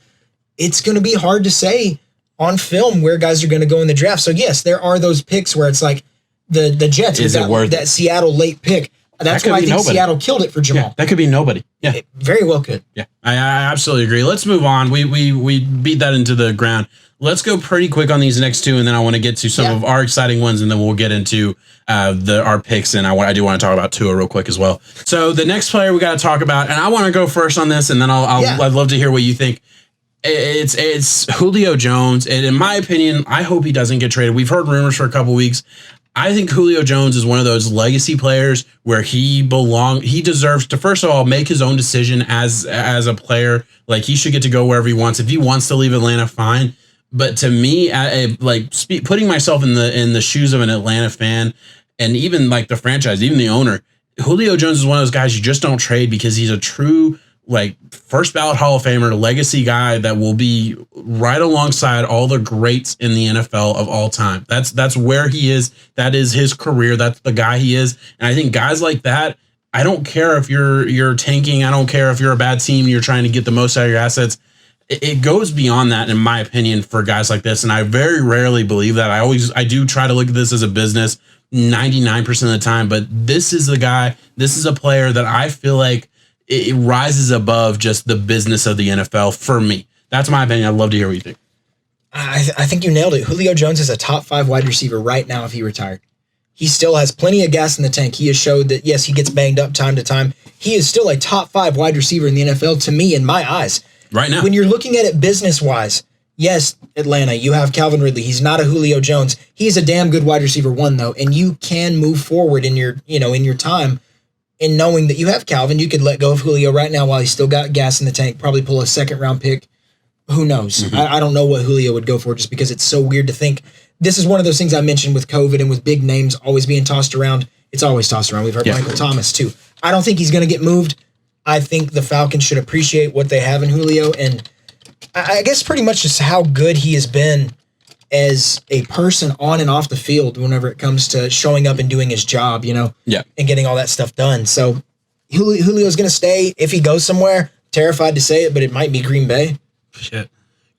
It's going to be hard to say on film where guys are going to go in the draft. So yes, there are those picks where it's like the Jets with that Seattle late pick. That's why I think Seattle killed it for Jamal. Yeah, that could be nobody. Yeah, it very well could. Yeah, I absolutely agree. Let's move on. We beat that into the ground. Let's go pretty quick on these next 2, and then I want to get to some of our exciting ones, and then we'll get into our picks. And I do want to talk about Tua real quick as well. So the next player we got to talk about, and I want to go first on this, and then I'd love to hear what you think. It's Julio Jones, and in my opinion, I hope he doesn't get traded. We've heard rumors for a couple weeks. I think Julio Jones is one of those legacy players where he deserves to, first of all, make his own decision as a player. Like, he should get to go wherever he wants. If he wants to leave Atlanta, fine. But to me, putting myself in the shoes of an Atlanta fan, and even like the franchise, even the owner, Julio Jones is one of those guys you just don't trade, because he's a true like first ballot Hall of Famer, legacy guy that will be right alongside all the greats in the NFL of all time. That's where he is. That is his career. That's the guy he is. And I think guys like that, I don't care if you're tanking. I don't care if you're a bad team, you're trying to get the most out of your assets. It goes beyond that, in my opinion, for guys like this. And I very rarely believe that. I do try to look at this as a business 99% of the time, but this is the guy, this is a player that I feel like it rises above just the business of the NFL for me. That's my opinion. I'd love to hear what you think. I think you nailed it. Julio Jones is a top 5 wide receiver right now if he retired. He still has plenty of gas in the tank. He has showed that, yes, he gets banged up time to time. He is still a top 5 wide receiver in the NFL to me, in my eyes. Right now. When you're looking at it business-wise, yes, Atlanta, you have Calvin Ridley. He's not a Julio Jones. He's a damn good wide receiver 1, though, and you can move forward in your time. And knowing that you have Calvin, you could let go of Julio right now while he's still got gas in the tank, probably pull a 2nd-round pick. Who knows? Mm-hmm. I don't know what Julio would go for, just because it's so weird to think. This is one of those things I mentioned with COVID and with big names always being tossed around. It's always tossed around. We've heard Michael Thomas, too. I don't think he's going to get moved. I think the Falcons should appreciate what they have in Julio, and I guess pretty much just how good he has been as a person on and off the field whenever it comes to showing up and doing his job, and getting all that stuff done. So Julio's going to stay. If he goes somewhere, terrified to say it, but it might be Green Bay. Shit.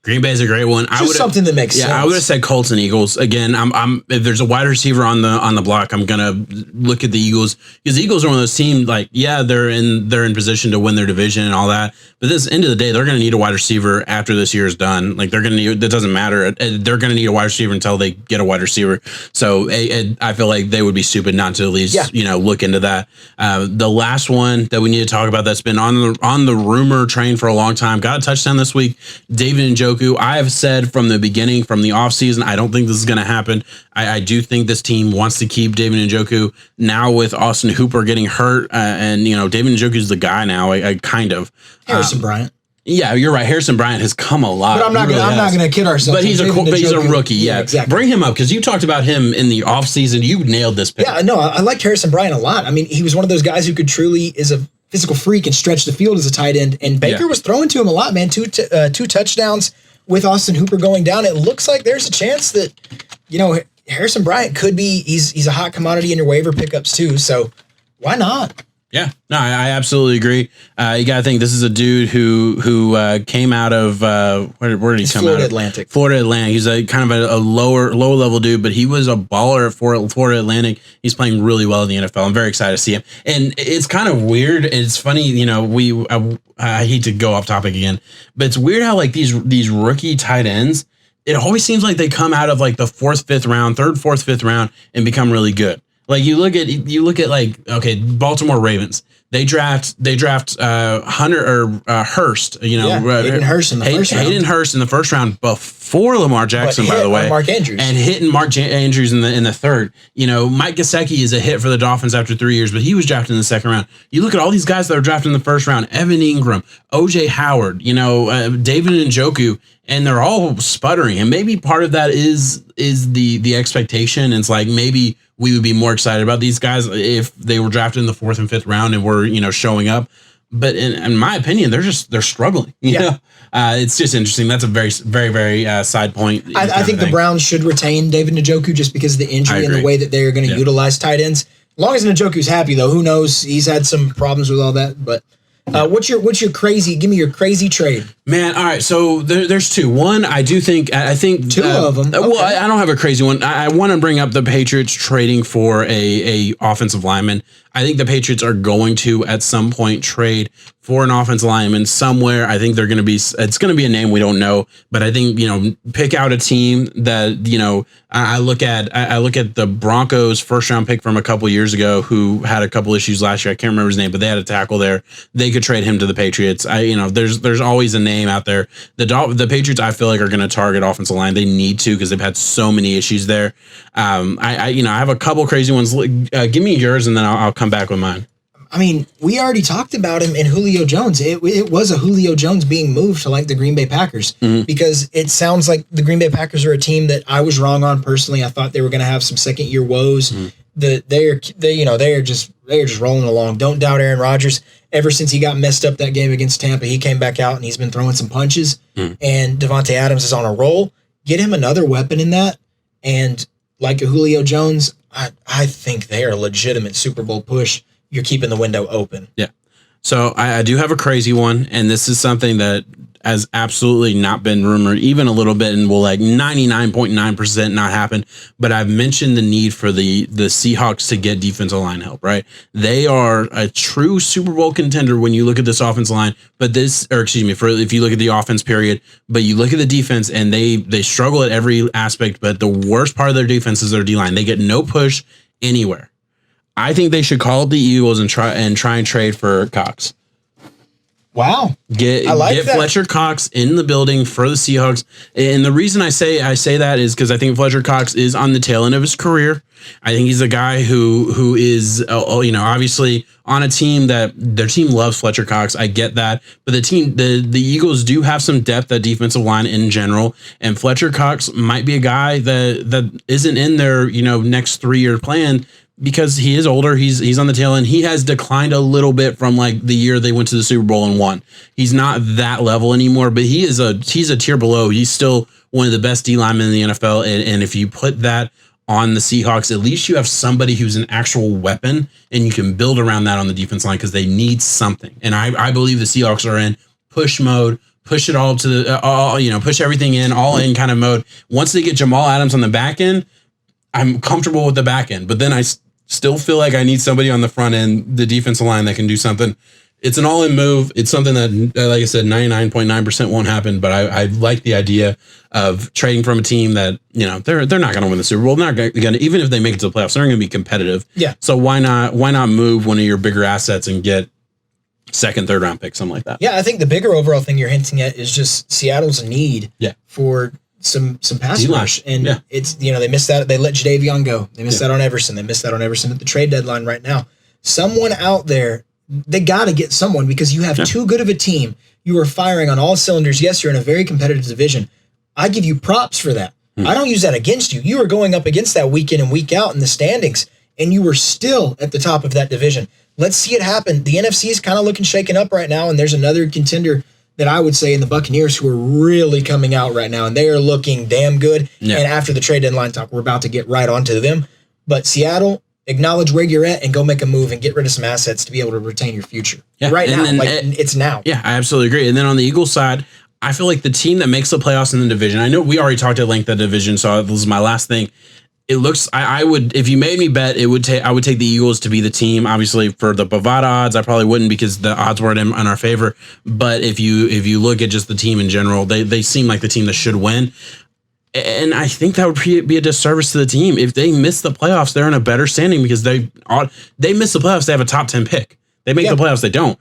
Green Bay is a great one. Just something that makes sense. I would have said Colts and Eagles. Again, I'm if there's a wide receiver on the block, I'm gonna look at the Eagles, because the Eagles are one of those teams, like, they're in position to win their division and all that. But at the end of the day, they're gonna need a wide receiver after this year is done. Like, they're gonna need, that doesn't matter. They're gonna need a wide receiver until they get a wide receiver. So I feel like they would be stupid not to at least look into that. The last one that we need to talk about that's been on the rumor train for a long time, got a touchdown this week, David Njoku. I have said from the beginning, from the offseason, I don't think this is going to happen. I do think this team wants to keep David Njoku. Now with Austin Hooper getting hurt, and David Njoku is the guy now. I kind of Harrison Bryant. Yeah, you're right. Harrison Bryant has come a lot. But I'm not going to kid ourselves. But he's a rookie. Yeah, exactly. Bring him up, because you talked about him in the offseason. You nailed this pick. Yeah, no, I liked Harrison Bryant a lot. I mean, he was one of those guys who could truly is a physical freak and stretch the field as a tight end. And Baker was throwing to him a lot, man. Two touchdowns. With Austin Hooper going down, it looks like there's a chance that, Harrison Bryant could be, he's a hot commodity in your waiver pickups too. So why not? Yeah, no, I absolutely agree. You got to think this is a dude who came out of where did he come Florida out of? Atlantic. Florida Atlantic. He's a kind of a low level dude, but he was a baller at Florida Atlantic. He's playing really well in the NFL. I'm very excited to see him. And it's kind of weird. It's funny, you know. I hate to go off topic again, but it's weird how like these rookie tight ends. It always seems like they come out of like the third, fourth, fifth round and become really good. Like you look at like, okay, Baltimore Ravens. They draft Hunter or Hurst. You know, Hayden Hurst in the first round. Hayden Hurst in the first round before Lamar Jackson, by the way. Mark Andrews. And hitting Mark Andrews in the third. You know, Mike Gesicki is a hit for the Dolphins after 3 years, but he was drafted in the second round. You look at all these guys that were drafted in the first round: Evan Ingram, OJ Howard, David Njoku, and they're all sputtering. And maybe part of that is the expectation. It's like maybe we would be more excited about these guys if they were drafted in the fourth and fifth round and were, showing up. But in my opinion, they're struggling. You know, it's just interesting. That's a very, very, very side point. I think the Browns should retain David Njoku just because of the injury and the way that they're going to utilize tight ends. As long as Njoku's happy, though, who knows? He's had some problems with all that, but. What's your crazy? Give me your crazy trade, man. All right, so there's two. One, I think two of them. Okay. Well, I don't have a crazy one. I want to bring up the Patriots trading for a offensive lineman. I think the Patriots are going to at some point trade for an offensive lineman somewhere. I think they're going to be. It's going to be a name we don't know, but I think pick out a team that I look at the Broncos first round pick from a couple years ago who had a couple issues last year. I can't remember his name, but they had a tackle there. They could trade him to the Patriots. There's always a name out there. The Patriots, I feel like, are going to target offensive line. They need to because they've had so many issues there. I have a couple crazy ones. Give me yours, and then I'll come back with mine. I mean, we already talked about him in Julio Jones. It was a Julio Jones being moved to like the Green Bay Packers because it sounds like the Green Bay Packers are a team that I was wrong on personally. I thought they were going to have some second year woes. They're just rolling along. Don't doubt Aaron Rodgers. Ever since he got messed up that game against Tampa, he came back out and he's been throwing some punches. And Devontae Adams is on a roll. Get him another weapon in that, and like a Julio Jones, I think they are a legitimate Super Bowl push. You're keeping the window open. Yeah. So I do have a crazy one, and this is something that has absolutely not been rumored even a little bit and will like 99.9% not happen. But I've mentioned the need for the Seahawks to get defensive line help, right? They are a true Super Bowl contender when you look at this offensive line, if you look at the offense period, but you look at the defense and they struggle at every aspect, but the worst part of their defense is their D-line. They get no push anywhere. I think they should call up the Eagles and try and trade for Cox. Wow. Get Fletcher Cox in the building for the Seahawks. And the reason I say that is because I think Fletcher Cox is on the tail end of his career. I think he's a guy who is, obviously on a team that their team loves Fletcher Cox. I get that. But the Eagles do have some depth at defensive line in general. And Fletcher Cox might be a guy that isn't in their, next 3-year plan. Because he is older, he's on the tail end. He has declined a little bit from like the year they went to the Super Bowl and won. He's not that level anymore, but he's a tier below. He's still one of the best D linemen in the NFL. And if you put that on the Seahawks, at least you have somebody who's an actual weapon, and you can build around that on the defense line because they need something. And I believe the Seahawks are in push mode. Push it all to the push everything in, all in kind of mode. Once they get Jamal Adams on the back end, I'm comfortable with the back end, but then I still feel like I need somebody on the front end, the defensive line that can do something. It's an all-in move. It's something that, like I said, 99.9% won't happen, but I like the idea of trading from a team that, they're not going to win the Super Bowl. They're not going to, even if they make it to the playoffs, they're going to be competitive. Yeah. So why not move one of your bigger assets and get second, third round pick, something like that? Yeah, I think the bigger overall thing you're hinting at is just Seattle's need for some pass rush, and it's they missed that. They let Jadeveon go. They missed that on Everson. They missed that on Everson at the trade deadline. Right now, someone out there, they got to get someone because you have too good of a team. You are firing on all cylinders. Yes, you're in a very competitive division. I give you props for that. I don't use that against you. You are going up against that week in and week out in the standings, and you were still at the top of that division. Let's see it happen. The NFC is kind of looking shaken up right now, and there's another contender that I would say in the Buccaneers who are really coming out right now, and they are looking damn good. Yeah. And after the trade deadline talk, we're about to get right onto them. But Seattle, acknowledge where you're at and go make a move and get rid of some assets to be able to retain your future. Yeah. Right now, it's now. Yeah, I absolutely agree. And then on the Eagles side, I feel like the team that makes the playoffs in the division, I know we already talked at length of the division, so this is my last thing. It looks, I would, if you made me bet, I would take the Eagles to be the team. Obviously, for the Bovada odds, I probably wouldn't because the odds weren't in our favor. But if you look at just the team in general, they seem like the team that should win. And I think that would be a disservice to the team. If they miss the playoffs, they're in a better standing because they miss the playoffs, they have a top 10 pick. They make the playoffs, they don't.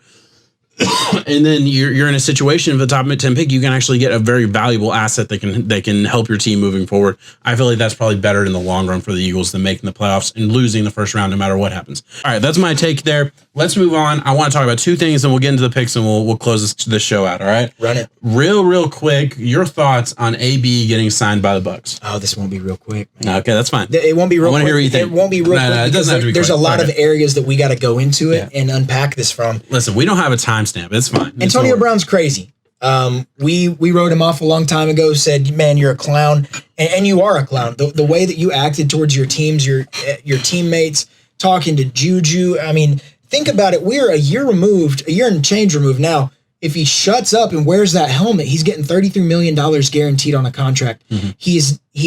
And then you're in a situation of the top 10 pick, you can actually get a very valuable asset that can help your team moving forward. I feel like that's probably better in the long run for the Eagles than making the playoffs and losing the first round no matter what happens. All right, that's my take there. Let's move on. I want to talk about two things and we'll get into the picks and we'll close this show out. All right, run it real quick. Your thoughts on AB getting signed by the Bucs? Oh, this won't be real quick, man. Okay, that's fine. It won't be real quick. I want to hear what you think. It won't be real quick. It doesn't have to be there's quick. A lot of areas that we got to go into it and unpack this from. Listen, we don't have a timestamp. It's fine. Antonio Brown's crazy. We wrote him off a long time ago, said, man, you're a clown. And you are a clown. The way that you acted towards your teams, your teammates, talking to Juju. I mean, think about it. We're a year and change removed now. If he shuts up and wears that helmet, he's getting $33 million guaranteed on a contract. Mm-hmm. He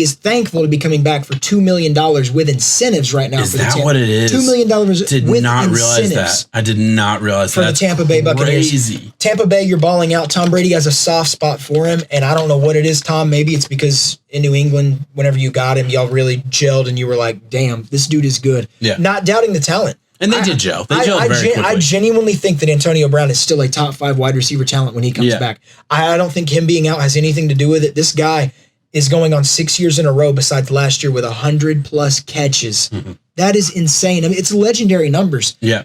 is thankful to be coming back for $2 million with incentives right now. Is that what it is? $2 million did not realize that. I did not realize that. For the Tampa Bay Buccaneers. Crazy. Tampa Bay, you're balling out. Tom Brady has a soft spot for him, and I don't know what it is, Tom. Maybe it's because in New England, whenever you got him, y'all really gelled, and you were like, damn, this dude is good. Yeah. Not doubting the talent. And they did gel. They gelled very quickly. I genuinely think that Antonio Brown is still a top 5 wide receiver talent when he comes back. I don't think him being out has anything to do with it. This guy is going on 6 years in a row besides last year with 100+ catches. Mm-hmm. That is insane. I mean, it's legendary numbers. Yeah.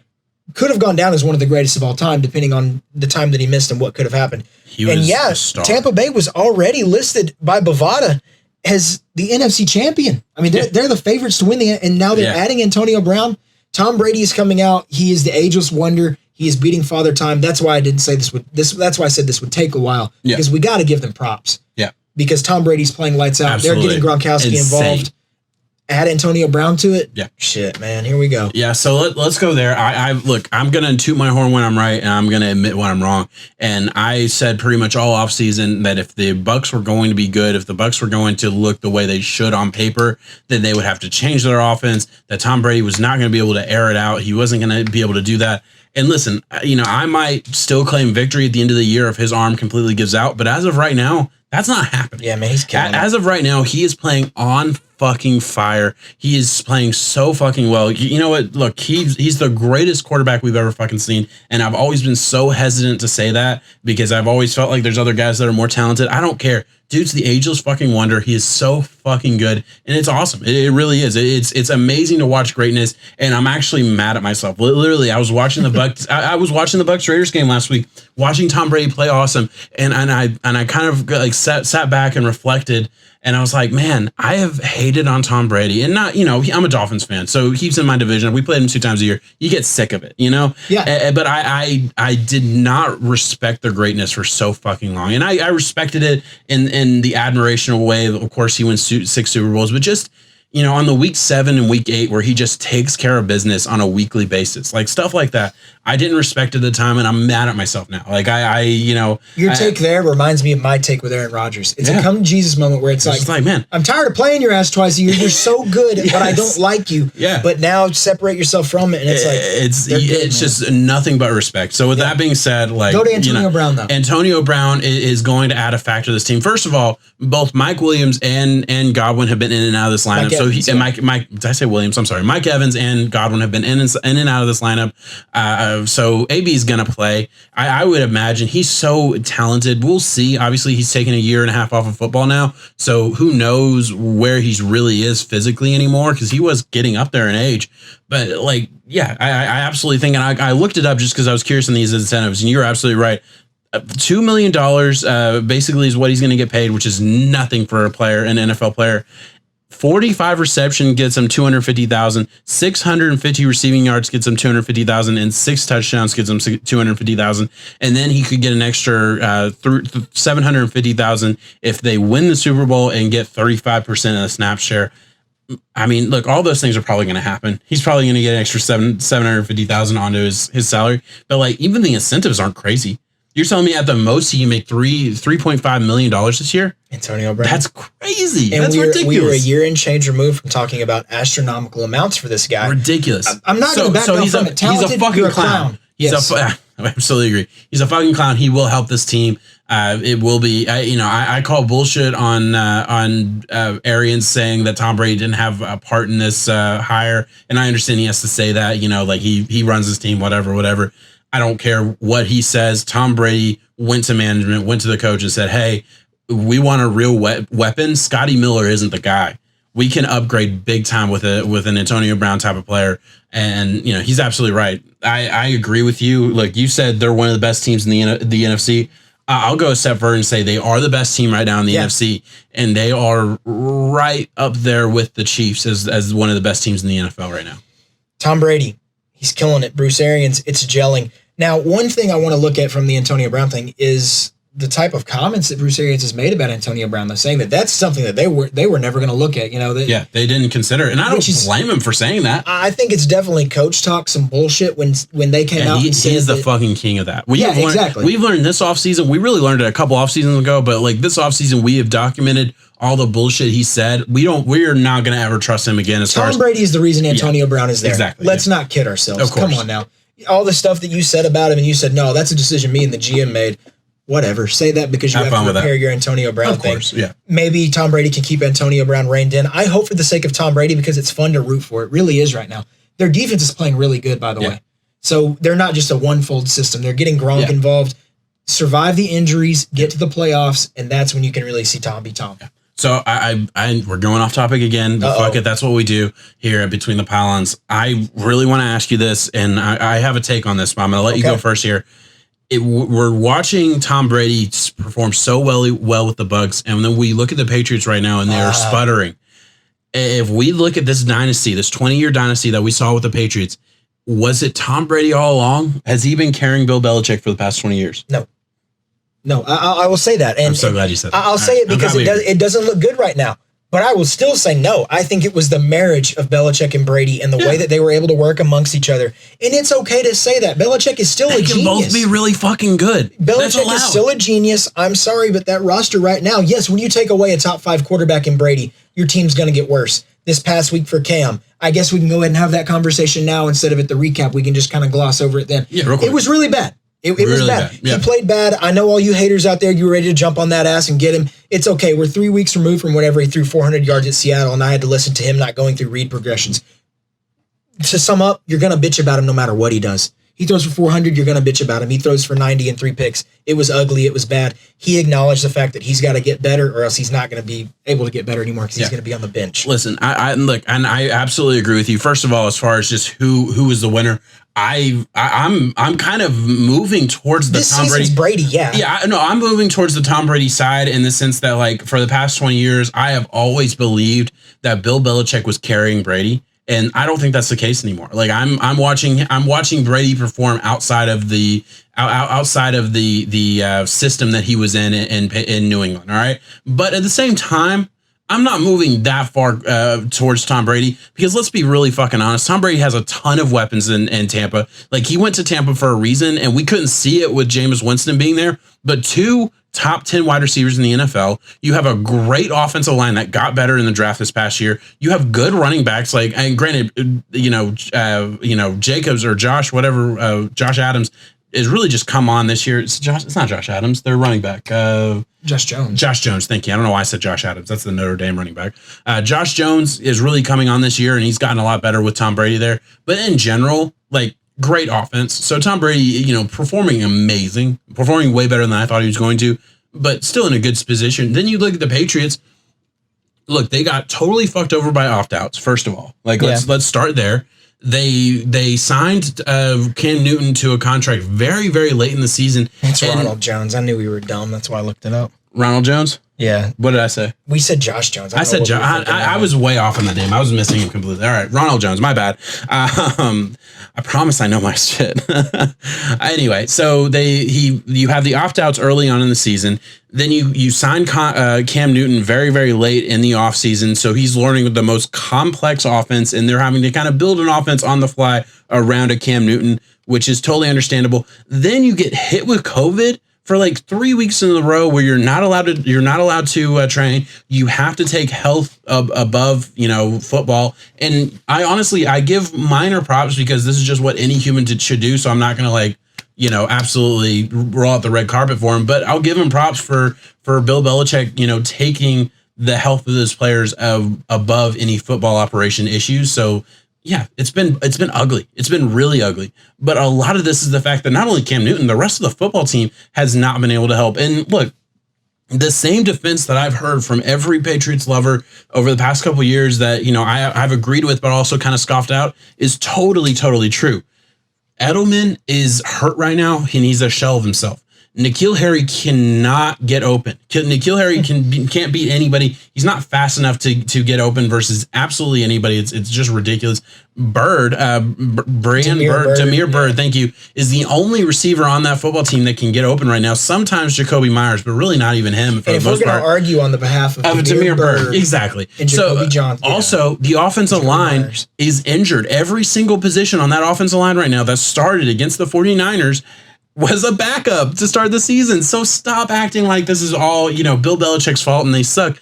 Could have gone down as one of the greatest of all time, depending on the time that he missed and what could have happened. A star. Tampa Bay was already listed by Bovada as the NFC champion. I mean, they're the favorites to win and now they're adding Antonio Brown. Tom Brady is coming out. He is the ageless wonder. He is beating Father Time. That's why I didn't say that's why I said this would take a while because we got to give them props. Yeah. Because Tom Brady's playing lights out. Absolutely. They're getting Gronkowski involved. Add Antonio Brown to it. Yeah. Shit, man. Here we go. Yeah. So let's go there. Look, I'm going to toot my horn when I'm right and I'm going to admit when I'm wrong. And I said pretty much all offseason that if the Bucs were going to be good, if the Bucs were going to look the way they should on paper, then they would have to change their offense, that Tom Brady was not going to be able to air it out. He wasn't going to be able to do that. And listen, I might still claim victory at the end of the year if his arm completely gives out. But as of right now, that's not happening. Yeah, man, he's killing As of right now, he is playing on fucking fire. He is playing so fucking well. You know what? Look, he's the greatest quarterback we've ever fucking seen. And I've always been so hesitant to say that because I've always felt like there's other guys that are more talented. I don't care. Dude's the ageless fucking wonder. He is so fucking good. And it's awesome. It really is. It's amazing to watch greatness. And I'm actually mad at myself. Literally, I was watching the Bucs. I was watching the Bucs Raiders game last week, watching Tom Brady play awesome. And I kind of like sat back and reflected. And I was like, man, I have hated on Tom Brady. And not, I'm a Dolphins fan, so he's in my division. We played him 2 times a year. You get sick of it, Yeah. But I did not respect their greatness for so fucking long. And I respected it in the admirational way. Of course, he wins 6 Super Bowls, but just, on the week 7 and week 8 where he just takes care of business on a weekly basis, like stuff like that. I didn't respect it at the time, and I'm mad at myself now. Like your take there reminds me of my take with Aaron Rodgers. It's a come to Jesus moment where it's like, man, I'm tired of playing your ass twice a year. You're so good, but I don't like you. Yeah. But now separate yourself from it, and it's like it's just nothing but respect. So with that being said, like go to Antonio Brown though. Antonio Brown is going to add a factor to this team. First of all, both Mike Williams and Godwin have been in and out of this lineup. Mike, did I say Williams? I'm sorry. Mike Evans and Godwin have been in and out of this lineup. So AB is going to play. I would imagine he's so talented. We'll see. Obviously, he's taken a year and a half off of football now. So who knows where he really is physically anymore, because he was getting up there in age. But I absolutely think, and I looked it up just because I was curious on these incentives, and you're absolutely right. $2 million basically is what he's going to get paid, which is nothing for an NFL player. 45 reception gets him $250,000. 650 receiving yards gets him $250,000, and 6 touchdowns gets him $250,000. And then he could get an extra $750,000 if they win the Super Bowl and get 35% of the snap share. I mean, look, all those things are probably going to happen. He's probably going to get an extra $750,000 onto his salary. But like, even the incentives aren't crazy. You're telling me at the most he can make $3.5 million this year? Antonio Brown. That's crazy. And that's ridiculous. We were a year and change removed from talking about astronomical amounts for this guy. Ridiculous. I'm not going to back down from it. Talented, he's a fucking clown. Yes. I absolutely agree. He's a fucking clown. He will help this team. It will be, I call bullshit on Arians saying that Tom Brady didn't have a part in this hire. And I understand he has to say that, like he runs his team, whatever. I don't care what he says. Tom Brady went to management, went to the coach and said, hey, we want a real weapon. Scotty Miller isn't the guy. We can upgrade big time with an Antonio Brown type of player. And, he's absolutely right. I agree with you. Look, you said they're one of the best teams in the NFC. I'll go a step further and say they are the best team right now in the NFC. And they are right up there with the Chiefs as one of the best teams in the NFL right now. Tom Brady, he's killing it. Bruce Arians, it's gelling. Now, one thing I want to look at from the Antonio Brown thing is the type of comments that Bruce Arians has made about Antonio Brown. They're saying that that's something that they were never going to look at. They didn't consider it, and I don't blame him for saying that. I think it's definitely coach talk, some bullshit when they came out and said he's the fucking king of that. Exactly. We've learned this offseason. We really learned it a couple off seasons ago, but like this offseason, we have documented all the bullshit he said. We're not going to ever trust him again. Tom Brady is the reason Antonio Brown is there. Exactly. Let's not kid ourselves. Of course. Come on now. All the stuff that you said about him, and you said, no, that's a decision me and the GM made. Whatever. Say that because you have to repair your Antonio Brown thing. Of course, yeah. Maybe Tom Brady can keep Antonio Brown reined in. I hope for the sake of Tom Brady because it's fun to root for. It really is right now. Their defense is playing really good, by the way. So they're not just a one-fold system. They're getting Gronk involved. Survive the injuries, get to the playoffs, and that's when you can really see Tom be Tom. Yeah. So we're going off topic again. Fuck it. That's what we do here at Between the Pylons. I really want to ask you this, and I have a take on this, but I'm going to let you go first here. We're watching Tom Brady perform so well with the Bucs, and then we look at the Patriots right now, and they are sputtering. If we look at this dynasty, this 20-year dynasty that we saw with the Patriots, was it Tom Brady all along? Has he been carrying Bill Belichick for the past 20 years? No, I will say that. And I'm so glad you said that. I'll say it because it doesn't look good right now. But I will still say no. I think it was the marriage of Belichick and Brady and the way that they were able to work amongst each other. And it's okay to say that. Belichick is still a genius. They can both be really fucking good. Belichick is still a genius. I'm sorry, but that roster right now, yes, when you take away a top 5 quarterback in Brady, your team's going to get worse. This past week for Cam, I guess we can go ahead and have that conversation now instead of at the recap. We can just kind of gloss over it then. Yeah, real quick. It was really bad. It really was bad. Yeah. He played bad. I know all you haters out there, you were ready to jump on that ass and get him. It's okay. We're 3 weeks removed from whatever he threw 400 yards at Seattle, and I had to listen to him not going through read progressions. To sum up, you're going to bitch about him no matter what he does. He throws for 400, you're going to bitch about him. He throws for 90 and 3 picks. It was ugly. It was bad. He acknowledged the fact that he's got to get better or else he's not going to be able to get better anymore because he's going to be on the bench. Listen, I look, and I absolutely agree with you. First of all, as far as just who is the winner, I'm kind of moving towards the Tom Brady. I'm moving towards the Tom Brady side in the sense that like for the past 20 years, I have always believed that Bill Belichick was carrying Brady. And I don't think that's the case anymore. Like I'm watching Brady perform outside of the system that he was in New England. All right. But at the same time, I'm not moving that far towards Tom Brady because let's be really fucking honest. Tom Brady has a ton of weapons in Tampa. Like he went to Tampa for a reason and we couldn't see it with Jameis Winston being there, but 2 top 10 wide receivers in the NFL. You have a great offensive line that got better in the draft this past year. You have good running backs. Like, and granted, Jacobs or Josh, whatever, Josh Adams is really just come on this year. It's not Josh Adams. They're running back. Josh Jones. Josh Jones. Thank you. I don't know why I said Josh Adams. That's the Notre Dame running back. Josh Jones is really coming on this year and he's gotten a lot better with Tom Brady there. But in general, like, great offense. So Tom Brady, performing amazing, performing way better than I thought he was going to, but still in a good position. Then you look at the Patriots. Look, they got totally fucked over by opt-outs, first of all. Like, let's start there. They signed Cam Newton to a contract very, very late in the season. It's Ronald Jones. I knew we were dumb. That's why I looked it up. Ronald Jones? Yeah. What did I say? We said Josh Jones. I said Josh. I was way off on that name. I was missing him completely. All right, Ronald Jones. My bad. I promise I know my shit. Anyway, so you have the opt-outs early on in the season. Then you sign Cam Newton very, very late in the offseason. So he's learning the most complex offense, and they're having to kind of build an offense on the fly around a Cam Newton, which is totally understandable. Then you get hit with COVID for like 3 weeks in a row where you're not allowed to train. You have to take health above, football. And I give minor props because this is just what any human should do. So I'm not going to absolutely roll out the red carpet for him, but I'll give him props for Bill Belichick, taking the health of those players above any football operation issues. So yeah, it's been ugly. It's been really ugly. But a lot of this is the fact that not only Cam Newton, the rest of the football team has not been able to help. And look, the same defense that I've heard from every Patriots lover over the past couple of years that, I've agreed with, but also kind of scoffed out is totally, totally true. Edelman is hurt right now. He needs a shell of himself. N'Keal Harry cannot get open. N'Keal Harry can't beat anybody. He's not fast enough to get open versus absolutely anybody. It's just ridiculous. Damiere Byrd, thank you, is the only receiver on that football team that can get open right now. Sometimes Jacoby Myers, but really not even him. If we're going to argue on the behalf of Damiere Byrd, exactly. And Jacoby Johnson. Also, the offensive line is injured. Every single position on that offensive line right now that started against the 49ers was a backup to start the season. So stop acting like this is all, Bill Belichick's fault and they suck.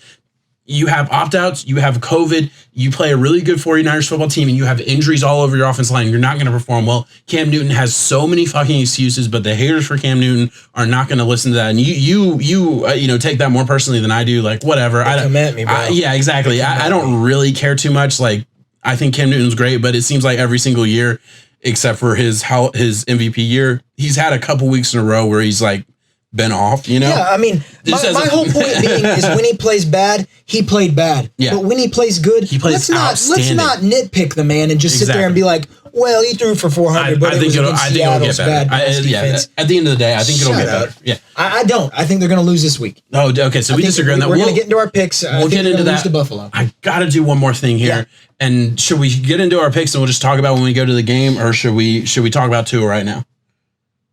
You have opt-outs, you have COVID, you play a really good 49ers football team, and you have injuries all over your offensive line. You're not going to perform well. Cam Newton has so many fucking excuses, but the haters for Cam Newton are not going to listen to that. And you take that more personally than I do. Like, whatever. Come at me, bro. Yeah, exactly. I don't really care too much. Like, I think Cam Newton's great, but it seems like every single year, except for his MVP year, he's had a couple weeks in a row where he's like been off, Yeah, I mean, my whole point being is when he plays bad, he played bad. Yeah. But when he plays good, he plays outstanding. Let's not nitpick the man and just sit there and be like, well, he threw for 400, but it was against Seattle's bad defense. At the end of the day, I think it'll get better. Yeah, I don't. I think they're going to lose this week. Oh, okay. So we disagree on that. We're going to get into our picks. We'll get into that. Lose to Buffalo. I got to do one more thing here. Yeah. And should we get into our picks and we'll just talk about when we go to the game, or should we talk about Tua right now?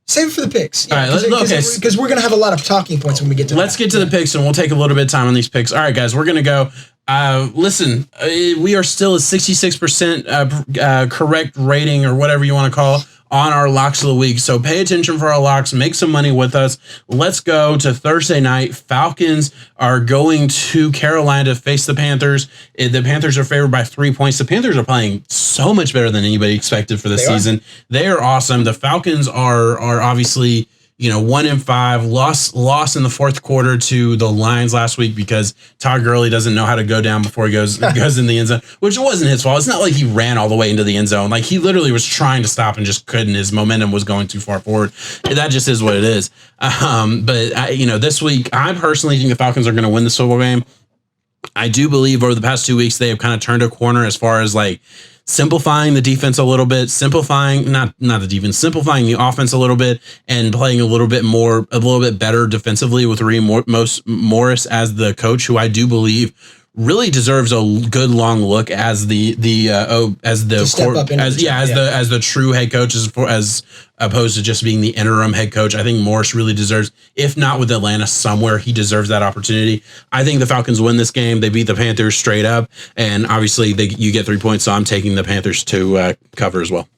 Save it for the picks. Yeah, all right, because we're going to have a lot of talking points when we get to Let's get to the picks, and we'll take a little bit of time on these picks. All right, guys, we're going to go. Listen, we are still at 66% correct rating, or whatever you want to call, on our locks of the week. So pay attention for our locks. Make some money with us. Let's go to Thursday night. Falcons are going to Carolina to face the Panthers. The Panthers are favored by 3 points. The Panthers are playing so much better than anybody expected for this season. They are awesome. The Falcons are obviously 1-5, lost in the fourth quarter to the Lions last week because Todd Gurley doesn't know how to go down before he goes in the end zone, which wasn't his fault. It's not like he ran all the way into the end zone. Like, he literally was trying to stop and just couldn't. His momentum was going too far forward. That just is what it is. But this week, I personally think the Falcons are going to win the football game. I do believe over the past 2 weeks, they have kind of turned a corner as far as like simplifying the defense a little bit, simplifying the offense a little bit, and playing a little bit better defensively with Reed Morris as the coach, who I do believe really deserves a good long look as the true head coach as opposed to just being the interim head coach. I think Morris really deserves, if not with Atlanta somewhere, he deserves that opportunity. I think the Falcons win this game. They beat the Panthers straight up, and obviously you get 3 points. So I'm taking the Panthers to cover as well.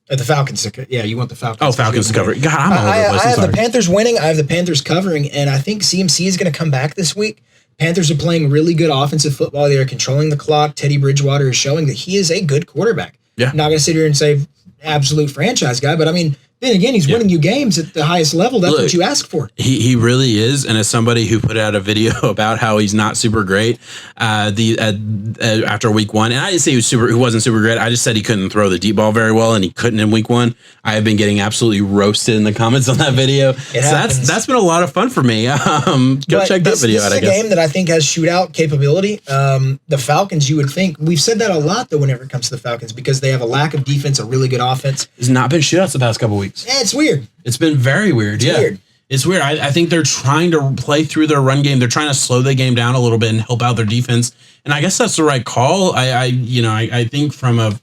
The Falcons, you want the Falcons. Oh, Falcons to cover. God, I'm all over the place. I have the Panthers winning. I have the Panthers covering, and I think CMC is going to come back this week. Panthers are playing really good offensive football. They are controlling the clock. Teddy Bridgewater is showing that he is a good quarterback. Yeah. I'm not going to sit here and say absolute franchise guy, but I mean, then again, he's winning you games at the highest level. That's what you ask for. He really is. And as somebody who put out a video about how he's not super great after week one, and I didn't say he wasn't super great. I just said he couldn't throw the deep ball very well, and he couldn't in week one. I have been getting absolutely roasted in the comments on that video. So that's been a lot of fun for me. Check that video out, I guess. This is a game that I think has shootout capability. The Falcons, you would think, we've said that a lot, though, whenever it comes to the Falcons, because they have a lack of defense, a really good offense. It's not been shootouts the past couple weeks. Yeah, it's weird. It's been very weird. It's weird. It's weird. I think they're trying to play through their run game. They're trying to slow the game down a little bit and help out their defense. And I guess that's the right call. I think from a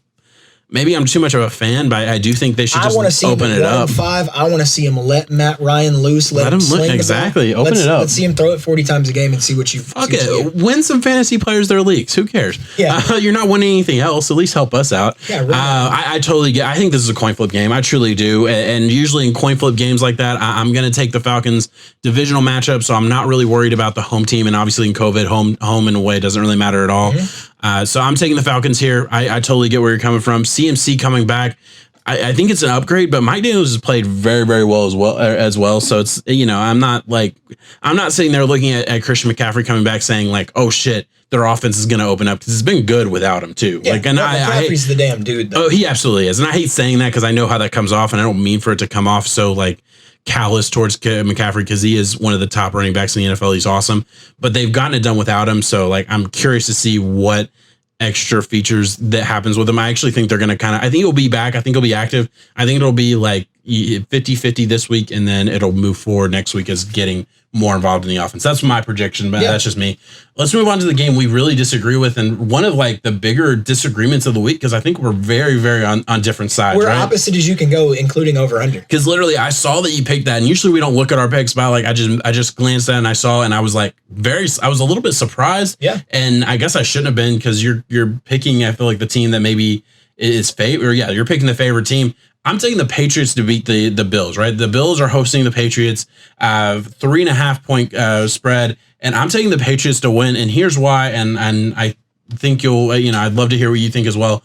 maybe I'm too much of a fan, but I do think they should just open it up. 5. I want to see him let Matt Ryan loose. Let him sling exactly. The ball. Open it up. Let's see him throw it 40 times a game and see what you. Fuck it. Win some fantasy players their leagues. Who cares? Yeah. You're not winning anything else. At least help us out. Yeah. Really. I totally get. I think this is a coin flip game. I truly do. And usually in coin flip games like that, I'm going to take the Falcons divisional matchup. So I'm not really worried about the home team. And obviously in COVID, home in a way doesn't really matter at all. Mm-hmm. So I'm taking the Falcons here. I totally get where you're coming from. CMC coming back. I think it's an upgrade, but Mike Daniels has played very, very well as well. So it's, I'm not sitting there looking at Christian McCaffrey coming back saying like, oh shit, their offense is going to open up, because it's been good without him too. Yeah, McCaffrey's the damn dude though. Oh, he absolutely is. And I hate saying that because I know how that comes off, and I don't mean for it to come off so like callous towards McCaffrey, because he is one of the top running backs in the NFL. He's awesome, but they've gotten it done without him. So like, I'm curious to see what extra features that happens with him. I actually think they're going to I think he'll be back. I think he'll be active. I think it'll be like 50-50 this week, and then it'll move forward next week as getting more involved in the offense. That's my prediction, but that's just me. Let's move on to the game we really disagree with, and one of like the bigger disagreements of the week, because I think we're very, very on different sides. We're right? opposite as you can go, including over under. Because literally, I saw that you picked that, and usually we don't look at our picks, but like I just glanced at it and I saw it, and I was like I was a little bit surprised. Yeah, and I guess I shouldn't have been, because you're picking, I feel like, the team that maybe is favorite. Or yeah, you're picking the favorite team. I'm taking the Patriots to beat the Bills, right? The Bills are hosting the Patriots, 3.5 point spread, and I'm taking the Patriots to win. And here's why. And I think I'd love to hear what you think as well.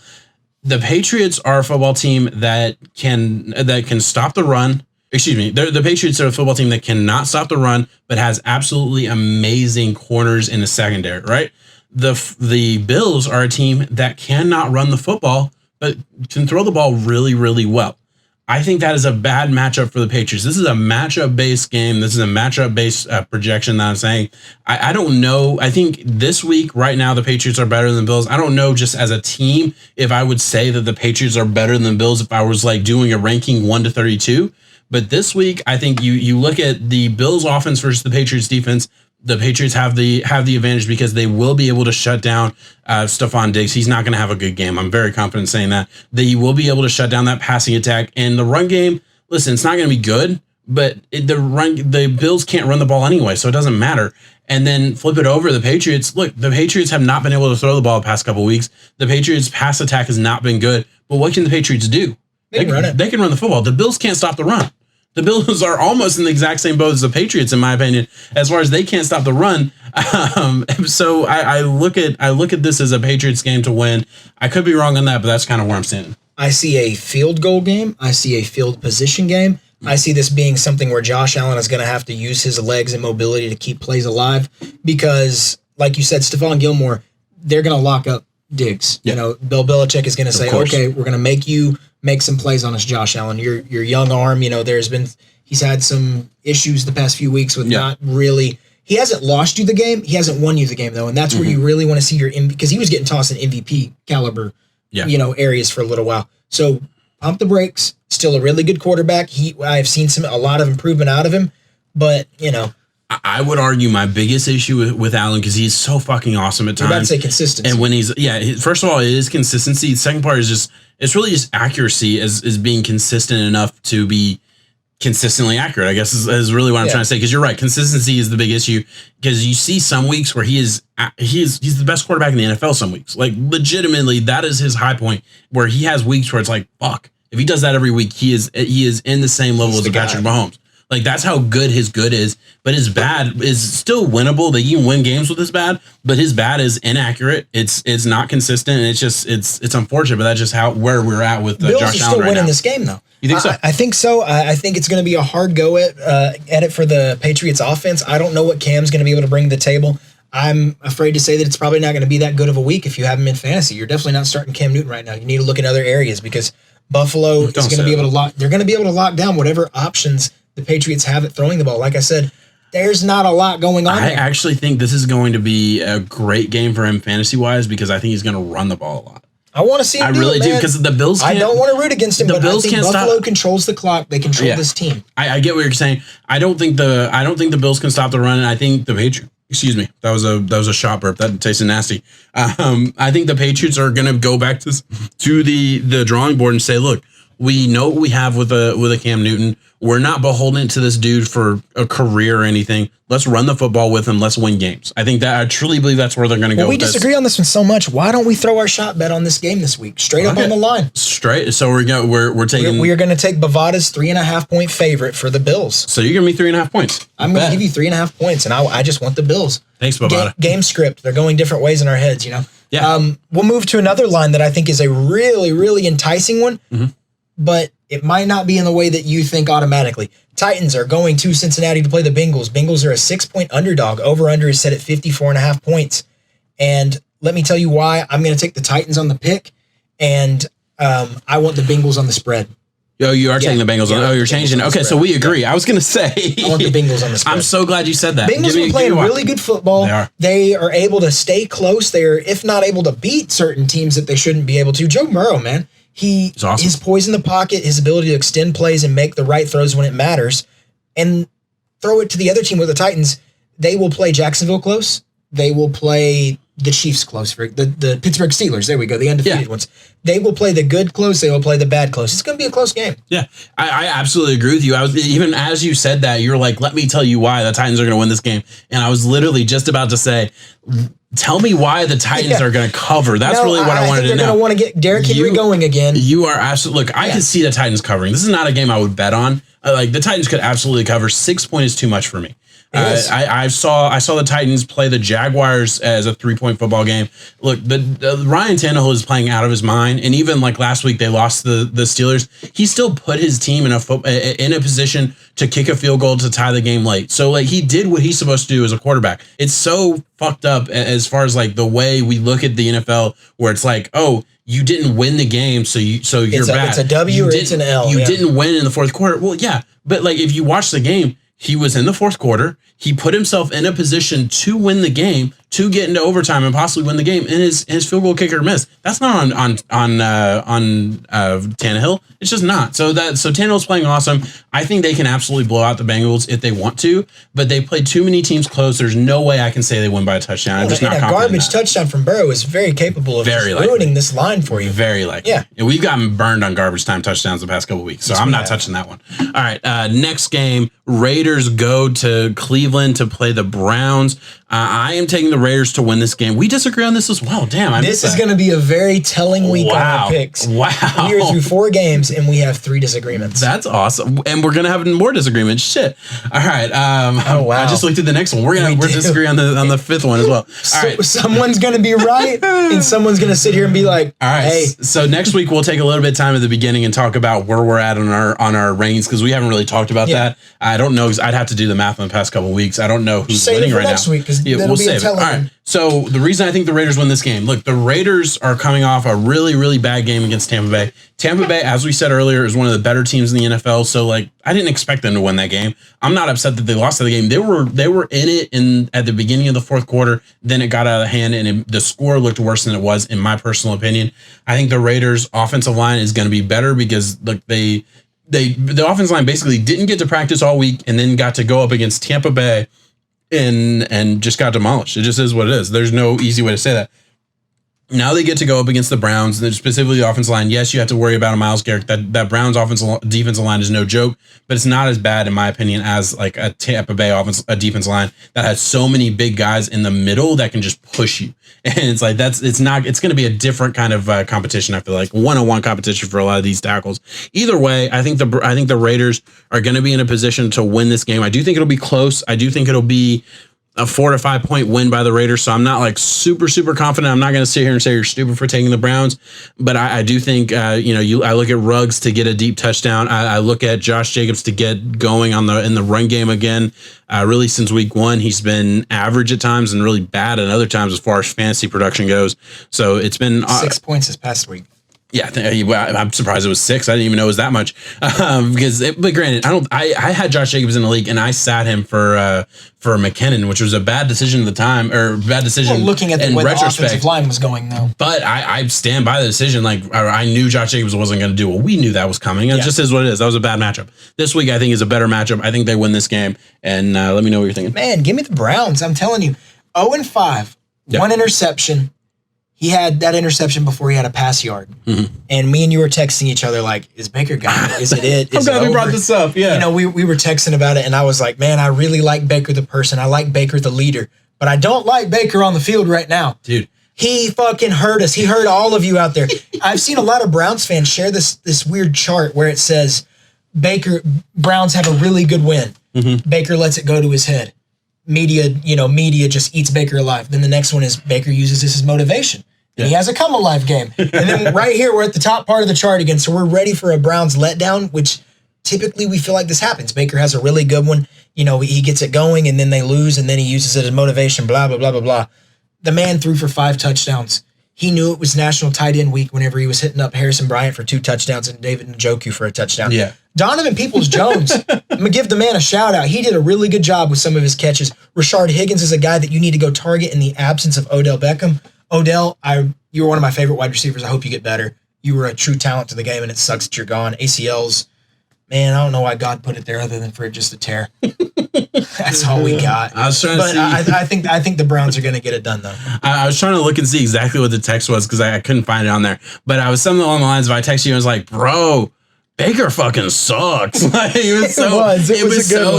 The Patriots are a football team that can stop the run. Excuse me. The Patriots are a football team that cannot stop the run, but has absolutely amazing corners in the secondary, right? The Bills are a team that cannot run the football, but can throw the ball really, really well. I think that is a bad matchup for the Patriots. This is a matchup-based game. This is a matchup-based projection that I'm saying. I don't know. I think this week, right now, the Patriots are better than the Bills. I don't know, just as a team, if I would say that the Patriots are better than the Bills if I was like doing a ranking 1 to 32. But this week, I think you look at the Bills offense versus the Patriots defense. The Patriots have the advantage because they will be able to shut down Stephon Diggs. He's not going to have a good game. I'm very confident saying that. They will be able to shut down that passing attack. And the run game, listen, it's not going to be good, but the Bills can't run the ball anyway, so it doesn't matter. And then flip it over, the Patriots. Look, the Patriots have not been able to throw the ball the past couple of weeks. The Patriots' pass attack has not been good. But what can the Patriots do? They can run it. They can run the football. The Bills can't stop the run. The Bills are almost in the exact same boat as the Patriots, in my opinion, as far as they can't stop the run. So I look at this as a Patriots game to win. I could be wrong on that, but that's kind of where I'm standing. I see a field goal game. I see a field position game. I see this being something where Josh Allen is going to have to use his legs and mobility to keep plays alive because, like you said, Stephon Gilmore, they're going to lock up Diggs. Yeah. Bill Belichick is going to say, okay, we're going to make you make some plays on us, Josh Allen. Your young arm, he's had some issues the past few weeks with not really. He hasn't lost you the game. He hasn't won you the game though, and that's where you really want to see because he was getting tossed in MVP caliber, areas for a little while. So pump the brakes. Still a really good quarterback. I've seen a lot of improvement out of him, but I would argue my biggest issue with Allen, because he's so fucking awesome at times. You're about to say consistency. And when first of all, it is consistency. The second part is it's really just accuracy as being consistent enough to be consistently accurate, I guess is really what I'm trying to say. Because you're right, consistency is the big issue. Because you see some weeks where he's the best quarterback in the NFL. Some weeks, like legitimately, that is his high point. Where he has weeks where it's like, fuck, if he does that every week, he is in the same level as Patrick Mahomes. Like that's how good his good is, but his bad is still winnable. They can win games with his bad, but his bad is inaccurate. It's not consistent, and it's unfortunate. But that's just where we're at with Bills Josh Allen are still winning now. This game though. You think so? I think so. I think it's going to be a hard go at it for the Patriots offense. I don't know what Cam's going to be able to bring to the table. I'm afraid to say that it's probably not going to be that good of a week if you have him in fantasy. You're definitely not starting Cam Newton right now. You need to look in other areas because Buffalo is going to be able to lock. They're going to be able to lock down whatever options the Patriots have at throwing the ball. Like I said, there's not a lot going on there. Actually think this is going to be a great game for him fantasy-wise because I think he's going to run the ball a lot. I want to see him I really do, because the Bills can't. I don't want to root against him, but I think Buffalo controls the clock. They control this team. I get what you're saying. I don't think the Bills can stop the run, and I think the Patriots. Excuse me, that was a shot burp. That tasted nasty. I think the Patriots are going to go back to the drawing board and say, look, we know what we have with a Cam Newton. We're not beholden to this dude for a career or anything. Let's run the football with him. Let's win games. I think I truly believe that's where they're going to go. We disagree on this one so much. Why don't we throw our shot bet on this game this week? Straight up on the line. Straight. So we're taking. We are going to take Bovada's 3.5 point favorite for the Bills. So you're giving me 3.5 points. I'm going to give you 3.5 points, and I just want the Bills. Thanks, Bovada. Game script. They're going different ways in our heads, you know. Yeah. We'll move to another line that I think is a really, really enticing one, but it might not be in the way that you think automatically. Titans are going to Cincinnati to play the Bengals. Bengals are a 6-point underdog. Over-under is set at 54.5 points. And let me tell you why. I'm going to take the Titans on the pick, and I want the Bengals on the spread. Oh, you are taking the Bengals on. Oh, you're changing. Okay, so we agree. I was going to say. I want the Bengals on the spread. I'm so glad you said that. Bengals are playing really good football. They are able to stay close. They are, if not able to beat certain teams that they shouldn't be able to. Joe Burrow, man. He's awesome. His poise in the pocket, his ability to extend plays and make the right throws when it matters, and throw it to the other team with the Titans. They will play Jacksonville close. They will play the Chiefs close. For the Pittsburgh Steelers. There we go. The undefeated ones. They will play the good close. They will play the bad close. It's going to be a close game. Yeah, I absolutely agree with you. I was even as you said that, you're like, let me tell you why the Titans are going to win this game. And I was literally just about to say, tell me why the Titans are going to cover. That's really what I wanted to know. They're going to want to get Derrick Henry going again. You are absolutely. Look, I can see the Titans covering. This is not a game I would bet on. Like the Titans could absolutely cover. 6 points is too much for me. I saw the Titans play the Jaguars as a 3-point football game. Look, Ryan Tannehill is playing out of his mind, and even like last week they lost the Steelers. He still put his team in a position to kick a field goal to tie the game late. So like he did what he's supposed to do as a quarterback. It's so fucked up as far as like the way we look at the NFL, where it's like, oh, you didn't win the game, so you're bad. It's a W or it's an L. You didn't win in the fourth quarter. Well, yeah, but like if you watch the game. He was in the fourth quarter. He put himself in a position to win the game, to get into overtime and possibly win the game. And his field goal kicker missed. That's not on Tannehill. It's just not. So Tannehill's playing awesome. I think they can absolutely blow out the Bengals if they want to, but they played too many teams close. There's no way I can say they win by a touchdown. I'm just not confident. A garbage touchdown from Burrow is very capable of ruining this line for you. Very likely. Yeah. And we've gotten burned on garbage time touchdowns the past couple of weeks, so I'm not touching that one. All right. Next game, Raiders go to Cleveland to play the Browns. I am taking the Raiders to win this game. We disagree on this as well. Damn, this is going to be a very telling week on our picks. Wow. We are through 4 games and we have 3 disagreements. That's awesome. And we're going to have more disagreements. Shit. All right. Oh, wow. I just looked at the next one. We're disagree on the 5th one as well. All right. Someone's going to be right and someone's going to sit here and be like, all right. Hey. So next week we'll take a little bit of time at the beginning and talk about where we're at on our reigns, because we haven't really talked about that. I don't know, because I'd have to do the math on the past couple of weeks. I don't know who's winning right next now. Week, we'll save it. All right. So the reason I think the Raiders win this game, look, the Raiders are coming off a really, really bad game against Tampa Bay. Tampa Bay, as we said earlier, is one of the better teams in the NFL. So like, I didn't expect them to win that game. I'm not upset that they lost the game. They were in it at the beginning of the fourth quarter. Then it got out of hand, and the score looked worse than it was, in my personal opinion. I think the Raiders' offensive line is going to be better because look, the offensive line basically didn't get to practice all week and then got to go up against Tampa Bay and just got demolished. It just is what it is. There's no easy way to say that. Now they get to go up against the Browns, and specifically the offensive line. Yes, you have to worry about a Myles Garrett. That Browns defensive line is no joke, but it's not as bad, in my opinion, as like a Tampa Bay defensive line that has so many big guys in the middle that can just push you. And it's like it's going to be a different kind of competition. I feel like one-on-one competition for a lot of these tackles. Either way, I think the Raiders are going to be in a position to win this game. I do think it'll be close. I do think it'll be a 4 to 5 point win by the Raiders. So I'm not like super confident. I'm not going to sit here and say you're stupid for taking the Browns, but I do think, I look at Ruggs to get a deep touchdown. I look at Josh Jacobs to get going in the run game again. Really since week 1, he's been average at times and really bad at other times as far as fantasy production goes. So it's been 6 points this past week. Yeah, I'm surprised it was 6. I didn't even know it was that much. But granted, I had Josh Jacobs in the league, and I sat him for McKinnon, which was a bad decision at the time, or bad decision. Well, looking at the way the offensive line was going, though. But I stand by the decision. Like I knew Josh Jacobs wasn't going to do what we knew that was coming. It just is what it is. That was a bad matchup. This week, I think, is a better matchup. I think they win this game. And let me know what you're thinking. Man, give me the Browns. I'm telling you, 0-5, one interception. He had that interception before he had a pass yard. Mm-hmm. And me and you were texting each other like, is Baker gone? Is it it? I'm glad we brought this up. Yeah. You know, we were texting about it, and I was like, man, I really like Baker the person. I like Baker the leader. But I don't like Baker on the field right now. Dude. He fucking hurt us. He hurt all of you out there. I've seen a lot of Browns fans share this weird chart where it says Browns have a really good win. Mm-hmm. Baker lets it go to his head. Media just eats Baker alive. Then the next one is Baker uses this as motivation. Yeah. He has a come alive game. And then right here, we're at the top part of the chart again. So we're ready for a Browns letdown, which typically we feel like this happens. Baker has a really good one. You know, he gets it going and then they lose and then he uses it as motivation, blah, blah, blah, blah, blah. The man threw for 5 touchdowns. He knew it was National Tight End Week whenever he was hitting up Harrison Bryant for 2 touchdowns and David Njoku for a touchdown. Yeah. Donovan Peoples-Jones, I'm going to give the man a shout out. He did a really good job with some of his catches. Rashard Higgins is a guy that you need to go target in the absence of Odell Beckham. Odell, you were one of my favorite wide receivers. I hope you get better. You were a true talent to the game, and it sucks that you're gone. ACLs, man, I don't know why God put it there other than for it just to tear. That's all we got. I was trying to see. I think the Browns are going to get it done, though. I was trying to look and see exactly what the text was because I couldn't find it on there. But I was something along the lines of I texted you and I was like, bro, Baker fucking sucks. Like it was so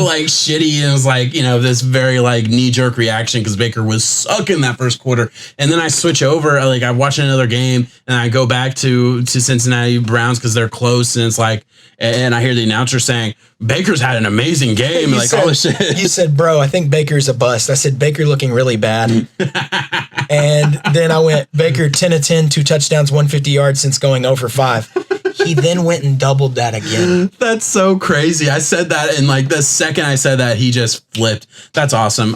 like shitty. And it was like, you know, this very like knee jerk reaction because Baker was sucking that first quarter. And then I switch over, like I watch another game and I go back to Cincinnati Browns because they're close. And it's like, and I hear the announcer saying, Baker's had an amazing game. Like said, all this shit. You said, bro, I think Baker's a bust. I said, Baker looking really bad. And then I went, Baker 10 of 10, 2 touchdowns, 150 yards since going 0 for 5. He then went and doubled that again. That's so crazy. I said that, and like the second I said that, he just flipped. That's awesome.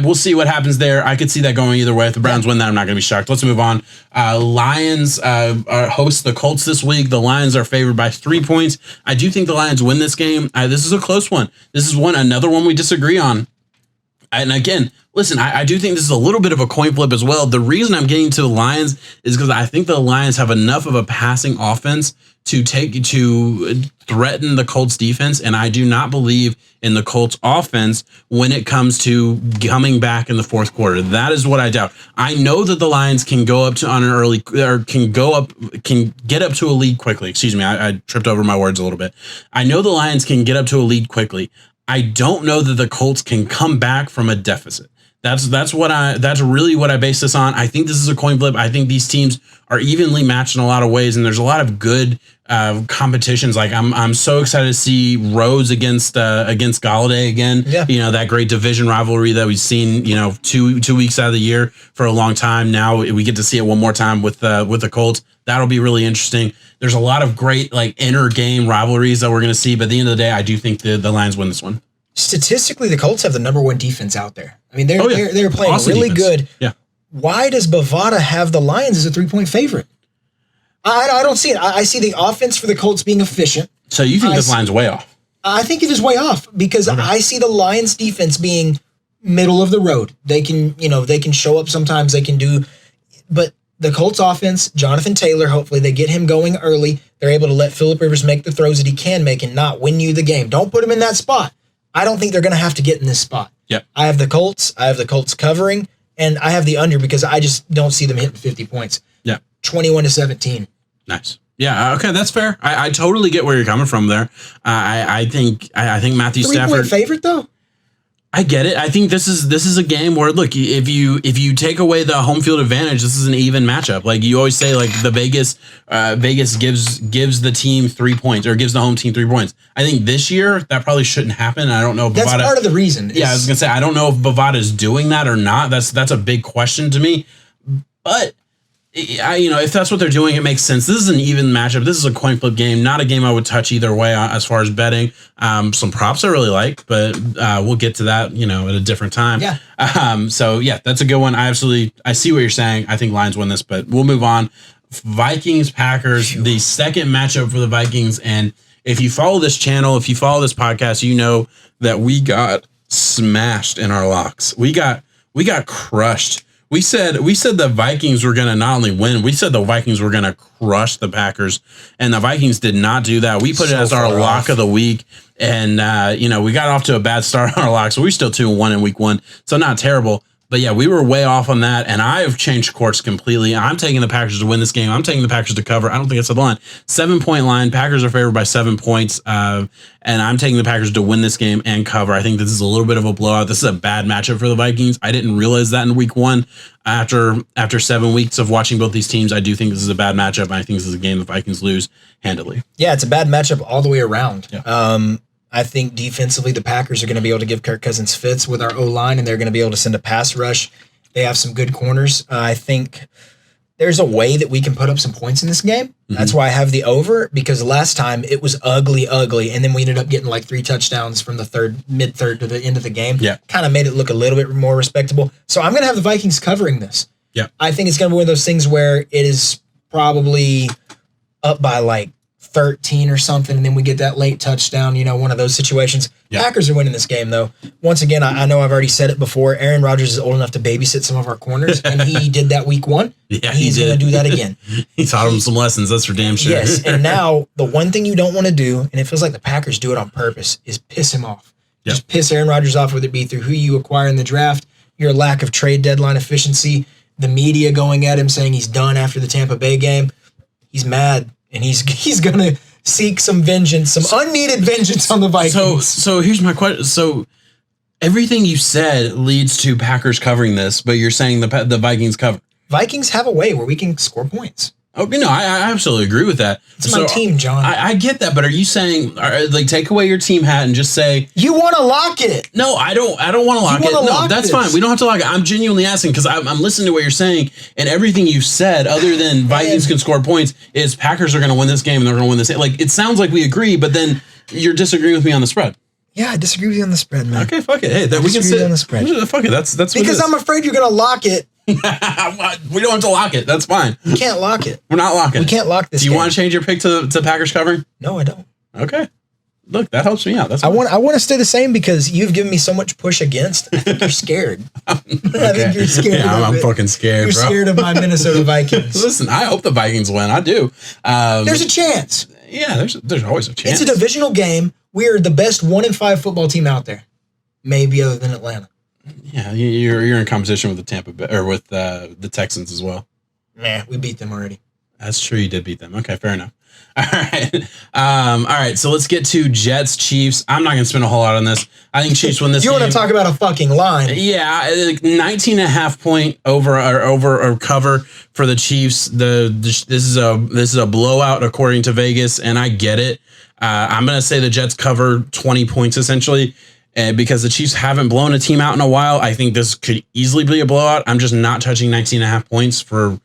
We'll see what happens there. I could see that going either way. If the Browns win that, I'm not going to be shocked. Let's move on. Lions host the Colts this week. The Lions are favored by 3 points. I do think the Lions win this game. This is a close one. This is another one we disagree on. And again, listen, I do think this is a little bit of a coin flip as well. The reason I'm getting to the Lions is because I think the Lions have enough of a passing offense to threaten the Colts defense. And I do not believe in the Colts offense when it comes to coming back in the fourth quarter. That is what I doubt. I know that the Lions can go up to on an early or can get up to a lead quickly. Excuse me. I tripped over my words a little bit. I know the Lions can get up to a lead quickly. I don't know that the Colts can come back from a deficit. That's really what I base this on. I think this is a coin flip. I think these teams are evenly matched in a lot of ways, and there's a lot of good competitions. Like I'm so excited to see Rhodes against Galladay again. Yeah. You know, that great division rivalry that we've seen, you know, two weeks out of the year for a long time. Now we get to see it one more time with the Colts. That'll be really interesting. There's a lot of great like inner game rivalries that we're going to see, but at the end of the day, I do think the Lions win this one. Statistically, the Colts have the number 1 defense out there. I mean, they're playing awesome really defense. Good. Yeah. Why does Bovada have the Lions as a 3-point favorite? I don't see it. I see the offense for the Colts being efficient. So you think this line's way off? I think it is way off because I see the Lions defense being middle of the road. They can show up sometimes. They can do, but the Colts offense, Jonathan Taylor, hopefully they get him going early. They're able to let Phillip Rivers make the throws that he can make and not win you the game. Don't put him in that spot. I don't think they're going to have to get in this spot. Yep. I have the Colts. I have the Colts covering, and I have the under because I just don't see them hitting 50 points. Yeah. 21-17. Nice. Yeah. Okay. That's fair. I totally get where you're coming from there. I think Matthew Stafford 3-point favorite though. I get it. I think this is a game where look, if you take away the home field advantage, this is an even matchup. Like you always say, like the Vegas gives the team 3 points or gives the home team 3 points. I think this year that probably shouldn't happen. I don't know if that's Bovada, part of the reason. Yeah, I was gonna say I don't know if Bovada is doing that or not. That's a big question to me. But if that's what they're doing, it makes sense. This is an even matchup. This is a coin flip game, not a game I would touch either way as far as betting. Some props I really like, but we'll get to that, at a different time. Yeah. So yeah, that's a good one. I see what you're saying. I think Lions win this, but we'll move on. Vikings Packers, the second matchup for the Vikings. And if you follow this channel, if you follow this podcast, you know that we got smashed in our locks. We got crushed. We said the Vikings were going to not only win, we said the Vikings were going to crush the Packers, and the Vikings did not do that. We put it as our lock of the week, and we got off to a bad start on our lock, so we're still 2-1 in week 1, so not terrible. But yeah, we were way off on that, and I've changed course completely. I'm taking the Packers to win this game. I'm taking the Packers to cover. I don't think I said the line. 7-point line. Packers are favored by 7 points, and I'm taking the Packers to win this game and cover. I think this is a little bit of a blowout. This is a bad matchup for the Vikings. I didn't realize that in week 1. After 7 weeks of watching both these teams, I do think this is a bad matchup, and I think this is a game the Vikings lose handily. Yeah, it's a bad matchup all the way around. Yeah. I think defensively, the Packers are going to be able to give Kirk Cousins fits with our O-line, and they're going to be able to send a pass rush. They have some good corners. I think there's a way that we can put up some points in this game. Mm-hmm. That's why I have the over, because last time it was ugly, and then we ended up getting like 3 touchdowns from the mid-third to the end of the game. Yeah. Kind of made it look a little bit more respectable. So I'm going to have the Vikings covering this. Yeah. I think it's going to be one of those things where it is probably up by like 13 or something, and then we get that late touchdown, one of those situations. Yeah. Packers are winning this game, though. Once again, I know I've already said it before, Aaron Rodgers is old enough to babysit some of our corners, and he did that week 1. Yeah, he's going to do that again. He taught him some lessons, that's for damn sure. Yes, and now the one thing you don't want to do, and it feels like the Packers do it on purpose, is piss him off. Yep. Just piss Aaron Rodgers off, whether it be through who you acquire in the draft, your lack of trade deadline efficiency, the media going at him saying he's done after the Tampa Bay game. He's mad, and he's going to seek some vengeance, some unneeded vengeance on the Vikings. So here's my question. So everything you said leads to Packers covering this, but you're saying the Vikings cover. Vikings have a way where we can score points. Oh, I absolutely agree with that. It's my team, John. I get that, but are you saying take away your team hat and just say you want to lock it? No, I don't want to lock it. No, that's fine. We don't have to lock it. I'm genuinely asking because I'm listening to what you're saying, and everything you said, other than Vikings can score points, is Packers are going to win this game and they're going to win this. Like it sounds like we agree, but then you're disagreeing with me on the spread. Yeah, I disagree with you on the spread, man. Okay, fuck it. Hey, we can sit on the spread. Fuck it. That's because I'm afraid you're going to lock it. We don't have to lock it. That's fine. We can't lock it. We're not locking. We can't lock this. Do you want to change your pick to Packers covering? No, I don't. Okay. Look, that helps me out. That's I want to stay the same because you've given me so much push against. I think you're scared. Okay. I think you're scared. Yeah, I'm fucking scared. You're scared of my Minnesota Vikings. Listen, I hope the Vikings win. I do. There's a chance. Yeah, there's always a chance. It's a divisional game. We're the best 1-5 football team out there, maybe other than Atlanta. Yeah, you're in competition with the Tampa Bay, or with the Texans as well. Nah, we beat them already. That's true. You did beat them. Okay, fair enough. All right. All right. So let's get to Jets Chiefs. I'm not going to spend a whole lot on this. I think Chiefs win this You game. want to talk about a fucking line. Yeah, 19.5 point over or cover for the Chiefs. This is a blowout according to Vegas, and I get it. I'm going to say the Jets cover 20 points essentially. Because the Chiefs haven't blown a team out in a while, I think this could easily be a blowout. I'm just not touching 19.5 points for,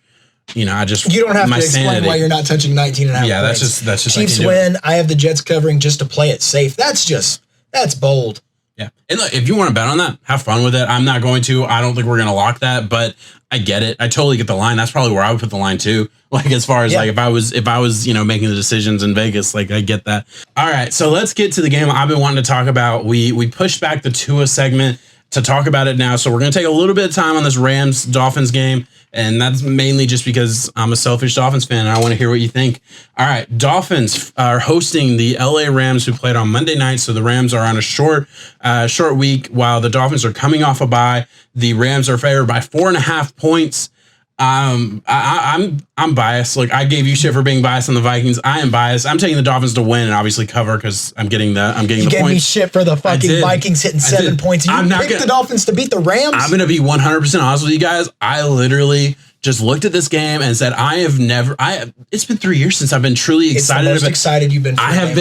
you don't have to explain why you're not touching 19.5. Yeah, that's just Chiefs win. I have the Jets covering just to play it safe. That's bold. Yeah, and look, if you want to bet on that, have fun with it. I'm not going to. I don't think we're going to lock that, but I get it. I totally get the line. That's probably where I would put the line too. Like as far as like if I was making the decisions in Vegas, like I get that. All right, so let's get to the game I've been wanting to talk about. We pushed back the Tua segment to talk about it now, so we're going to take a little bit of time on this Rams Dolphins game, and that's mainly just because I'm a selfish Dolphins fan and I want to hear what you think. All right, Dolphins are hosting the LA Rams, who played on Monday night, so the Rams are on a short week while the Dolphins are coming off a bye. The Rams are favored by 4.5 points. I'm biased. Like I gave you shit for being biased on the Vikings. I am biased. I'm taking the Dolphins to win and obviously cover because I'm getting the points. You gave me shit for the fucking Vikings hitting 7 points. You picked the Dolphins to beat the Rams. I'm gonna be 100% honest with you guys. I literally just looked at this game and said, it's been 3 years since I've been truly excited. It's the most excited you've been. I have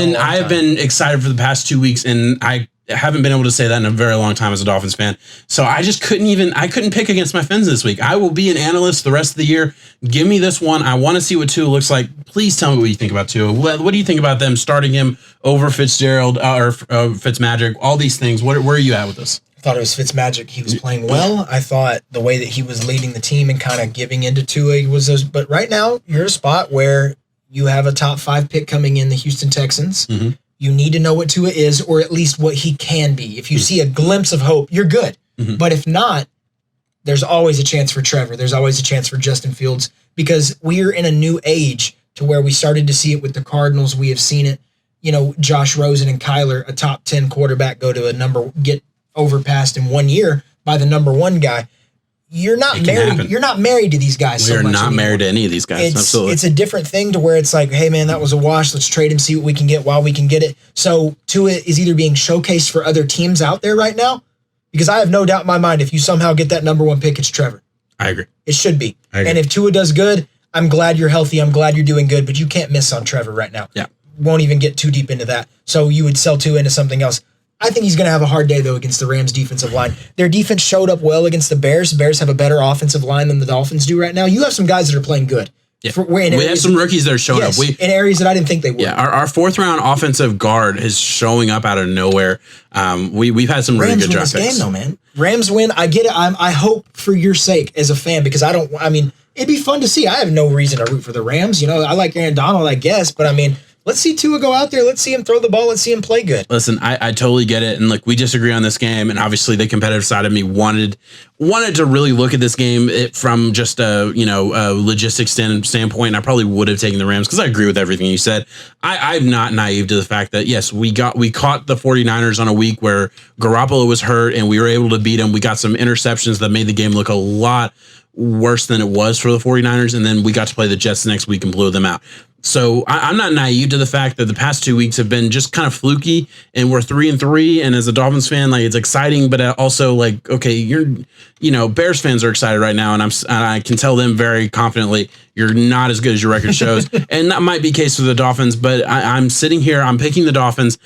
been excited for the past 2 weeks, and I haven't been able to say that in a very long time as a Dolphins fan. So I just couldn't pick against my Fins this week. I will be an analyst the rest of the year. Give me this one. I want to see what Tua looks like. Please tell me what you think about Tua. What do you think about them starting him over Fitzgerald or Fitzmagic? All these things. Where are you at with this? I thought it was Fitzmagic. He was playing well. I thought the way that he was leading the team and kind of giving into Tua was but right now you're at a spot where you have a top 5 pick coming in, the Houston Texans. Mm-hmm. You need to know what Tua is, or at least what he can be. If you see a glimpse of hope, you're good. Mm-hmm. But if not, there's always a chance for Trevor. There's always a chance for Justin Fields, because we're in a new age to where we started to see it with the Cardinals. We have seen it, Josh Rosen and Kyler, a top 10 quarterback, go to get overpassed in 1 year by the number 1 guy. You're not married. Happen. You're not married to these guys. We are not anymore. married to any of these guys. Absolutely. It's a different thing to where it's like, hey man, that was a wash. Let's trade him, see what we can get while we can get it. So Tua is either being showcased for other teams out there right now, because I have no doubt in my mind, if you somehow get that number 1 pick, it's Trevor. I agree. It should be. I agree. And if Tua does good, I'm glad you're healthy. I'm glad you're doing good, but you can't miss on Trevor right now. Yeah. Won't even get too deep into that. So you would sell Tua into something else. I think he's going to have a hard day, though, against the Rams' defensive line. Their defense showed up well against the Bears. The Bears have a better offensive line than the Dolphins do right now. You have some guys that are playing good. Yeah. We have some rookies that are showing up. In areas that I didn't think they would. Yeah, our 4th-round offensive guard is showing up out of nowhere. We've had some really good draft picks. Rams win this game, though, man. Rams win. I get it. I hope for your sake as a fan, because it'd be fun to see. I have no reason to root for the Rams. I like Aaron Donald, I guess, but let's see Tua go out there. Let's see him throw the ball. Let's see him play good. Listen, I totally get it. And look, we disagree on this game. And obviously the competitive side of me wanted to really look at this game from just a logistics standpoint. And I probably would have taken the Rams, because I agree with everything you said. I'm not naive to the fact that, yes, we caught the 49ers on a week where Garoppolo was hurt and we were able to beat them. We got some interceptions that made the game look a lot worse than it was for the 49ers. And then we got to play the Jets the next week and blew them out. So I'm not naive to the fact that the past 2 weeks have been just kind of fluky, and we're 3-3. And as a Dolphins fan, it's exciting, but also okay, Bears fans are excited right now. And I can tell them very confidently, you're not as good as your record shows. And that might be the case for the Dolphins, but I'm sitting here, I'm picking the Dolphins.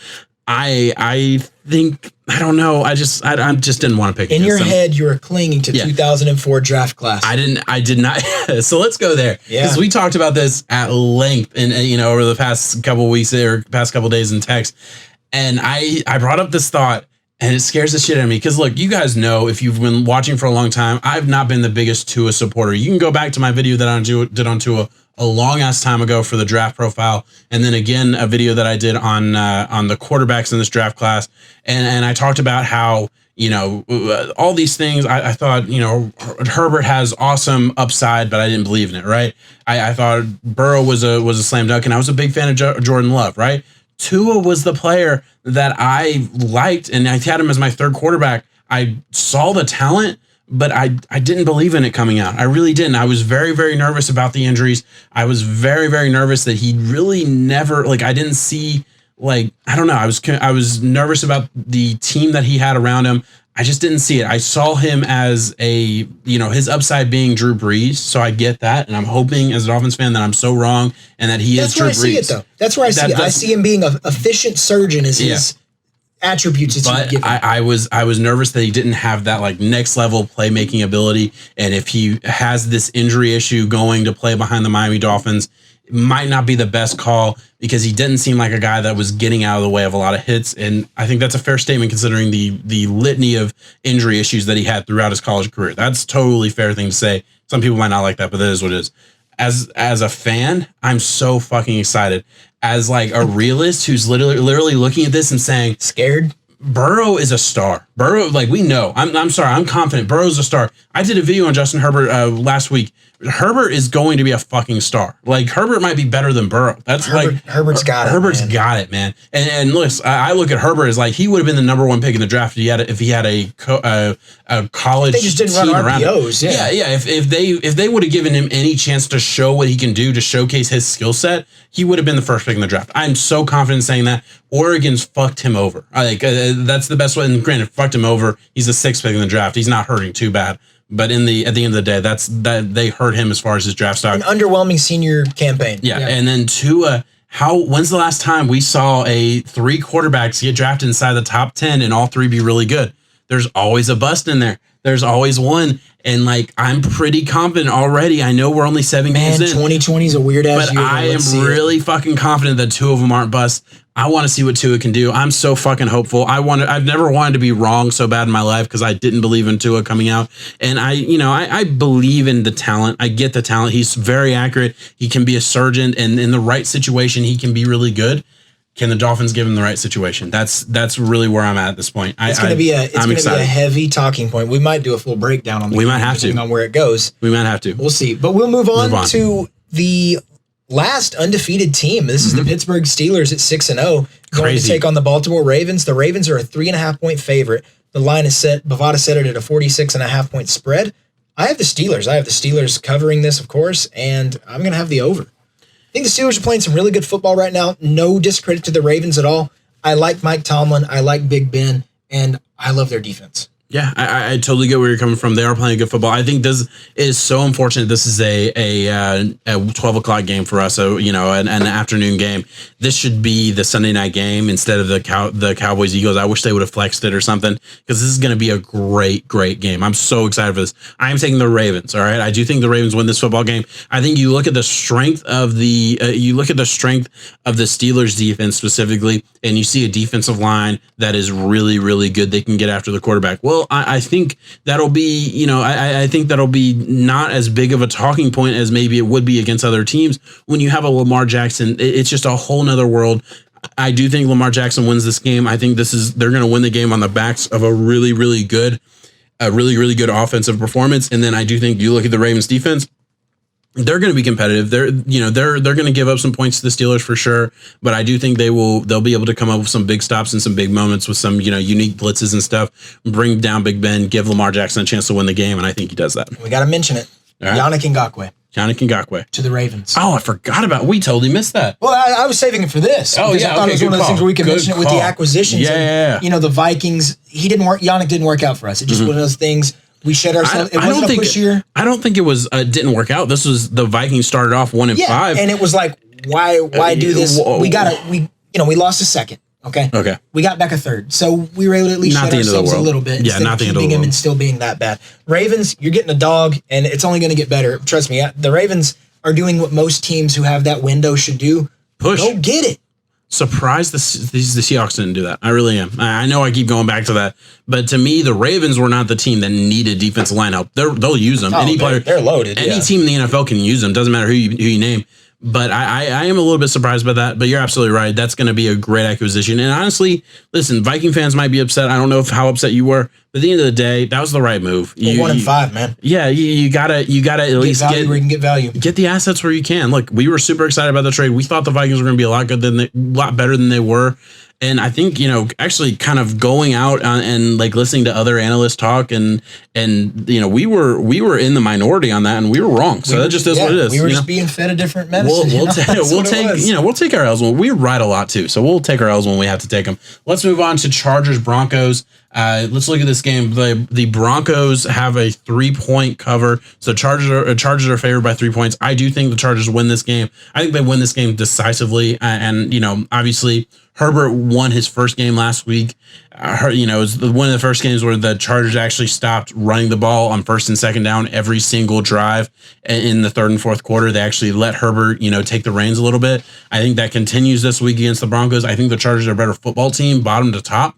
I think, I don't know. I just didn't want to pick. In your head, you were clinging to 2004 draft class. I did not. So let's go there. Yeah. Because we talked about this at length and, over the past couple of weeks or past couple of days in text. And I brought up this thought, and it scares the shit out of me. Because look, you guys know, if you've been watching for a long time, I've not been the biggest Tua supporter. You can go back to my video that I did on Tua a long ass time ago for the draft profile, and then again a video that I did on the quarterbacks in this draft class, and I talked about how all these things. I thought Herbert has awesome upside, but I didn't believe in it. Right? I thought Burrow was a slam dunk, and I was a big fan of Jordan Love. Right? Tua was the player that I liked, and I had him as my 3rd quarterback. I saw the talent, but I didn't believe in it coming out. I really didn't. I was very, very nervous about the injuries. I was very, very nervous that he really never, I didn't see, I don't know. I was nervous about the team that he had around him. I just didn't see it. I saw him as his upside being Drew Brees. So I get that. And I'm hoping as a Dolphins fan that I'm so wrong and that he is Drew Brees. That's where I see it, though. That's where I see it. I see him being an efficient surgeon as his attributes. But I was nervous that he didn't have that next level playmaking ability. And if he has this injury issue going to play behind the Miami Dolphins, it might not be the best call, because he didn't seem like a guy that was getting out of the way of a lot of hits. And I think that's a fair statement considering the litany of injury issues that he had throughout his college career. That's totally fair thing to say. Some people might not like that, but that is what it is. As a fan, I'm so fucking excited. As a realist who's literally looking at this and saying, scared. Burrow is a star. Burrow, we know. I'm sorry. I'm confident. Burrow's a star. I did a video on Justin Herbert last week. Herbert is going to be a fucking star. Herbert might be better than Burrow. That's Herbert's got it. Herbert's got it, man. And look, I look at Herbert as he would have been the number 1 pick in the draft if he had a college. They just didn't run RPOs. Yeah. If they would have given him any chance to show what he can do, to showcase his skill set, he would have been the 1st pick in the draft. I'm so confident in saying that. Oregon's fucked him over. That's the best way. And granted, fucked him over. He's the 6th pick in the draft. He's not hurting too bad. But at the end of the day, they hurt him as far as his draft stock. An underwhelming senior campaign. Yeah. And then Tua, when's the last time we saw 3 quarterbacks get drafted inside the top 10 and all 3 be really good? There's always a bust in there. There's always one. And like, I'm pretty confident already. I know we're only 7 games in. 2020 is a weird ass year. But I am really fucking confident that 2 of them aren't busts. I want to see what Tua can do. I'm so fucking hopeful. I've never wanted to be wrong so bad in my life because I didn't believe in Tua coming out. And I believe in the talent. I get the talent. He's very accurate. He can be a surgeon, and in the right situation, he can be really good. Can the Dolphins give him the right situation? That's really where I'm at this point. It's going to be a heavy talking point. We might do a full breakdown on the We might have to. on where it goes. We might have to. We'll see. But we'll move on to the last undefeated team. This is the Pittsburgh Steelers at 6-0. Going to take on the Baltimore Ravens. The Ravens are a 3.5 point favorite. The line is set. Bovada set it at a 46.5 point spread. I have the Steelers. I have the Steelers covering this, of course, and I'm going to have the over. I think the Steelers are playing some really good football right now. No discredit to the Ravens at all. I like Mike Tomlin. I like Big Ben, and I love their defense. Yeah, I totally get where you're coming from. They are playing good football. I think this is so unfortunate. This is a 12 o'clock game for us, so an afternoon game. This should be the Sunday night game instead of the Cowboys Eagles. I wish they would have flexed it or something because this is going to be a great game. I'm so excited for this. I am taking the Ravens. All right, I do think the Ravens win this football game. I think you look at the strength of the Steelers defense specifically, and you see a defensive line that is really good. They can get after the quarterback. Well, I think that'll be, I think that'll be not as big of a talking point as maybe it would be against other teams when you have a Lamar Jackson. It's just a whole nother world. I do think Lamar Jackson wins this game. I think they're going to win the game on the backs of a really good offensive performance. And then I do think you look at the Ravens defense. They're going to be competitive. They're going to give up some points to the Steelers for sure, but I do think they'll be able to come up with some big stops and some big moments with some, unique blitzes and stuff, bring down Big Ben, give Lamar Jackson a chance to win the game. And I think he does that. We got to mention it. Right. Yannick Ngakoue to the Ravens. Oh, I forgot about. We totally missed that. Well, I was saving it for this. Oh yeah, I thought it was one of those things where we could mention it with the acquisitions. Yeah. And, the Vikings. Yannick didn't work out for us. It just one of those things. We shed ourselves. It wasn't a push year. I don't think it was didn't work out. This was the Vikings started off 1-5, and it was like, why do this? We lost a second. Okay. We got back a third, so we were able to at least shed ourselves a little bit. Yeah, not the end of the world. Him and still being that bad. Ravens, you're getting a dog, and it's only going to get better. Trust me. The Ravens are doing what most teams who have that window should do. Push. Go get it. Surprised the Seahawks didn't do that. I really am. I know I keep going back to that, but to me, the Ravens were not the team that needed defensive line help. They'll use them. They're loaded. Any team in the NFL can use them. Doesn't matter who you name. But I am a little bit surprised by that. But you're absolutely right. That's going to be a great acquisition. And honestly, listen, Viking fans might be upset. I don't know how upset you were. But at the end of the day, that was the right move. 1-5, man. Yeah, you gotta at least get where you can get value. Get the assets where you can. Look, we were super excited about the trade. We thought the Vikings were going to be a lot better than they were. And I think, actually kind of going out and like listening to other analysts talk and we were in the minority on that and we were wrong. So that just is what it is. We were just being fed a different medicine. We'll take our L's when we ride a lot too. So we'll take our L's when we have to take them. Let's move on to Chargers Broncos. Let's look at this game. The Broncos have a 3-point cover. So Chargers are favored by 3 points. I do think the Chargers win this game. I think they win this game decisively. And obviously Herbert won his first game last week. It was one of the first games where the Chargers actually stopped running the ball on first and second down every single drive in the third and fourth quarter. They actually let Herbert, take the reins a little bit. I think that continues this week against the Broncos. I think the Chargers are a better football team, bottom to top,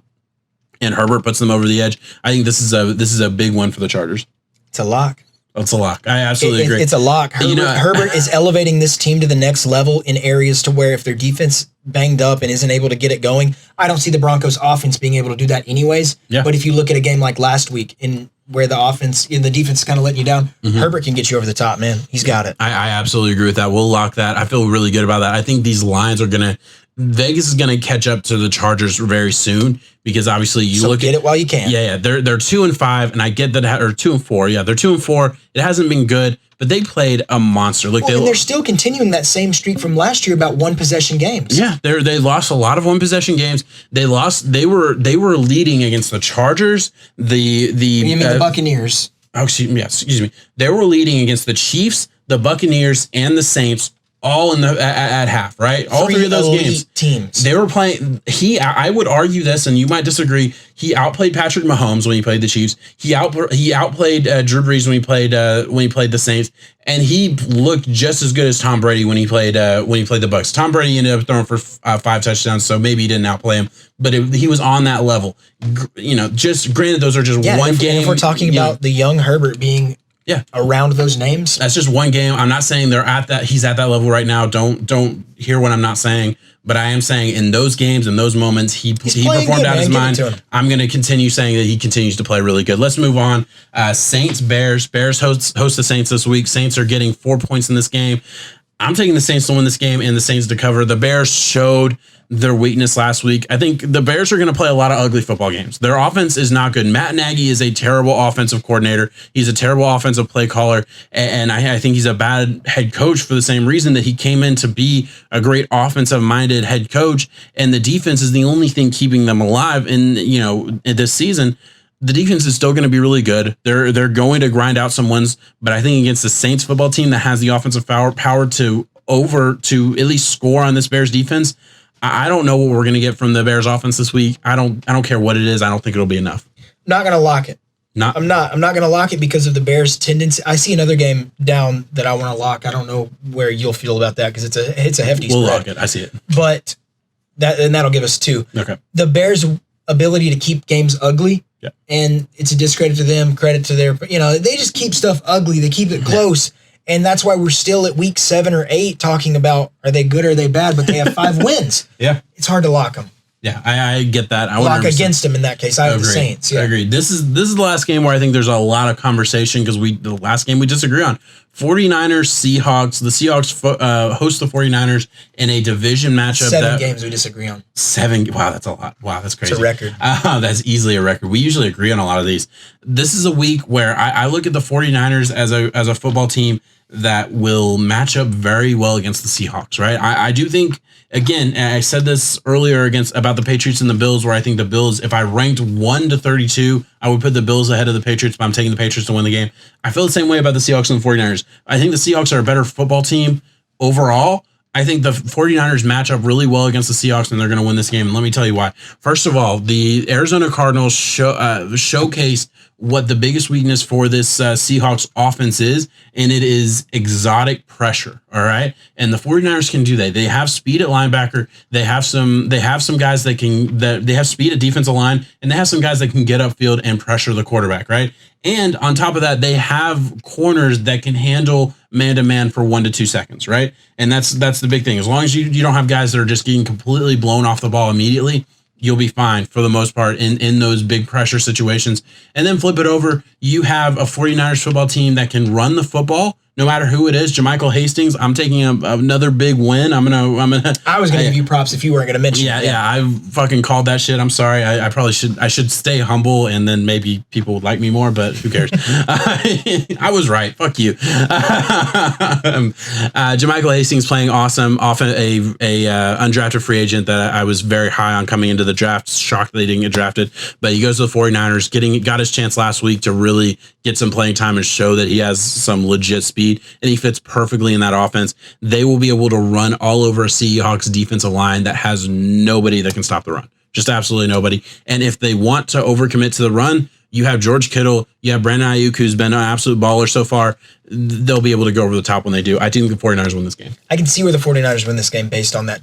and Herbert puts them over the edge. I think this is a big one for the Chargers. It's a lock. It's a lock. I absolutely agree. It's a lock. Herbert is elevating this team to the next level in areas to where if their defense banged up and isn't able to get it going, I don't see the Broncos offense being able to do that anyways. Yeah. But if you look at a game like last week in where the defense is kind of letting you down, Herbert can get you over the top, man. He's got it. I absolutely agree with that. We'll lock that. I feel really good about that. I think these lines are Vegas is going to catch up to the Chargers very soon because obviously look at it while you can. Yeah. They're 2-5, and I get that, or 2-4. Yeah, they're 2-4. It hasn't been good, but they played a monster. Look, and they're still continuing that same streak from last year about one possession games. Yeah, they lost a lot of one possession games. They were leading against the Chargers. You mean the Buccaneers? Oh, excuse me. They were leading against the Chiefs, the Buccaneers, and the Saints all in the at half, right? All three of those games. Teams. They were playing. I would argue this, and you might disagree. He outplayed Patrick Mahomes when he played the Chiefs. He outplayed Drew Brees when he played the Saints, and he looked just as good as Tom Brady when he played the Bucs. Tom Brady ended up throwing for 5 touchdowns, so maybe he didn't outplay him, but he was on that level. Just granted, those are just one game. If we're talking about the young Herbert being around those names, that's just one game. I'm not saying he's at that level right now. Don't hear what I'm not saying, but I am saying in those games, in those moments, he performed out his mind. I'm going to continue saying that he continues to play really good. Let's move on. Saints, Bears. Bears host the Saints this week. Saints are getting 4 points in this game. I'm taking the Saints to win this game and the Saints to cover. The Bears showed their weakness last week. I think the Bears are going to play a lot of ugly football games. Their offense is not good. Matt Nagy is a terrible offensive coordinator. He's a terrible offensive play caller. And I think he's a bad head coach for the same reason that he came in to be a great offensive-minded head coach. And the defense is the only thing keeping them alive in this season. The defense is still going to be really good. They're going to grind out some wins, but I think against the Saints football team that has the offensive power to at least score on this Bears defense, I don't know what we're going to get from the Bears offense this week. I don't care what it is. I don't think it'll be enough. Not going to lock it. I'm not going to lock it because of the Bears' tendency. I see another game down that I want to lock. I don't know where you'll feel about that because it's a hefty spread. We'll lock it. I see it. But that'll give us 2. Okay. The Bears' ability to keep games ugly. Yeah. And it's a discredit to them, credit to their, they just keep stuff ugly. They keep it close. And that's why we're still at week 7 or 8 talking about, are they good or are they bad? But they have 5 wins. Yeah. It's hard to lock them. Yeah, I get that. I lock against them in that case. I have the Saints. Yeah. I agree. This is the last game where I think there's a lot of conversation because the last game we disagree on. 49ers, Seahawks. The Seahawks host the 49ers in a division matchup. 7 games we disagree on. 7. Wow, that's a lot. Wow, that's crazy. It's a record. That's easily a record. We usually agree on a lot of these. This is a week where I look at the 49ers as a football team that will match up very well against the Seahawks, right? I do think, again, I said this earlier about the Patriots and the Bills, where I think the Bills, if I ranked 1 to 32, I would put the Bills ahead of the Patriots, but I'm taking the Patriots to win the game. I feel the same way about the Seahawks and the 49ers. I think the Seahawks are a better football team overall. I think the 49ers match up really well against the Seahawks, and they're going to win this game. And let me tell you why. First of all, the Arizona Cardinals showcased what the biggest weakness for this Seahawks offense is, and it is exotic pressure. All right, and the 49ers can do that. They have speed at linebacker. They have some guys that they have speed at defensive line, and they have some guys that can get upfield and pressure the quarterback. Right, and on top of that, they have corners that can handle man-to-man for 1 to 2 seconds. Right, and that's the big thing. As long as you don't have guys that are just getting completely blown off the ball immediately, you'll be fine for the most part in those big pressure situations. And then flip it over. You have a 49ers football team that can run the football no matter who it is. JaMychal Hastings, I'm taking another big win. I was going to give you props if you weren't going to mention it. Yeah, I fucking called that shit. I'm sorry. I probably should stay humble and then maybe people would like me more, but who cares? I was right. Fuck you. JaMychal Hastings playing awesome off a undrafted free agent that I was very high on coming into the draft. Shocked that he didn't get drafted, but he goes to the 49ers, got his chance last week to really get some playing time and show that he has some legit speed. And he fits perfectly in that offense. They will be able to run all over a Seahawks defensive line that has nobody that can stop the run. Just absolutely nobody. And if they want to overcommit to the run, you have George Kittle, you have Brandon Ayuk, who's been an absolute baller so far. They'll be able to go over the top when they do. I think the 49ers win this game. I can see where the 49ers win this game based on that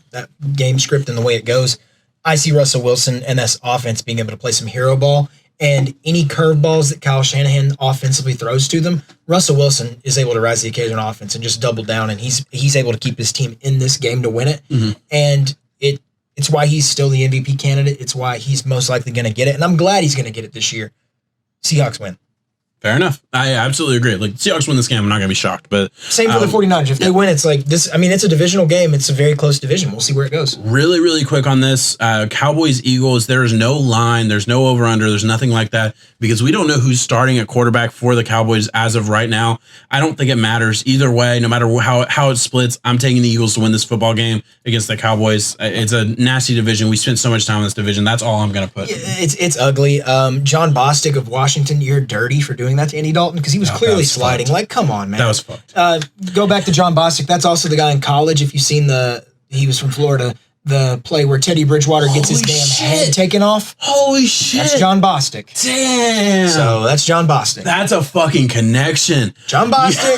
game script and the way it goes. I see Russell Wilson and this offense being able to play some hero ball. And any curveballs that Kyle Shanahan offensively throws to them, Russell Wilson is able to rise to the occasion on offense and just double down, and he's able to keep his team in this game to win it. Mm-hmm. And it's why he's still the MVP candidate. It's why he's most likely going to get it, and I'm glad he's going to get it this year. Seahawks win. Fair enough. I absolutely agree. Like, Seahawks win this game, I'm not going to be shocked. But same for the 49ers. If they win, it's like this. I mean, it's a divisional game. It's a very close division. We'll see where it goes. Really, really quick on this. Cowboys, Eagles, there is no line. There's no over-under. There's nothing like that because we don't know who's starting at quarterback for the Cowboys as of right now. I don't think it matters either way. No matter how it splits, I'm taking the Eagles to win this football game against the Cowboys. It's a nasty division. We spent so much time in this division. That's all I'm going to put. It's ugly. John Bostic of Washington, you're dirty for doing throwing that to Andy Dalton because he was clearly sliding. Fucked. Like, come on, man. That was fucked. Go back to John Bostic. That's also the guy in college. If you've seen he was from Florida, the play where Teddy Bridgewater gets his damn head taken off. Holy shit. That's John Bostic. Damn. So that's John Bostic. That's a fucking connection. John Bostic,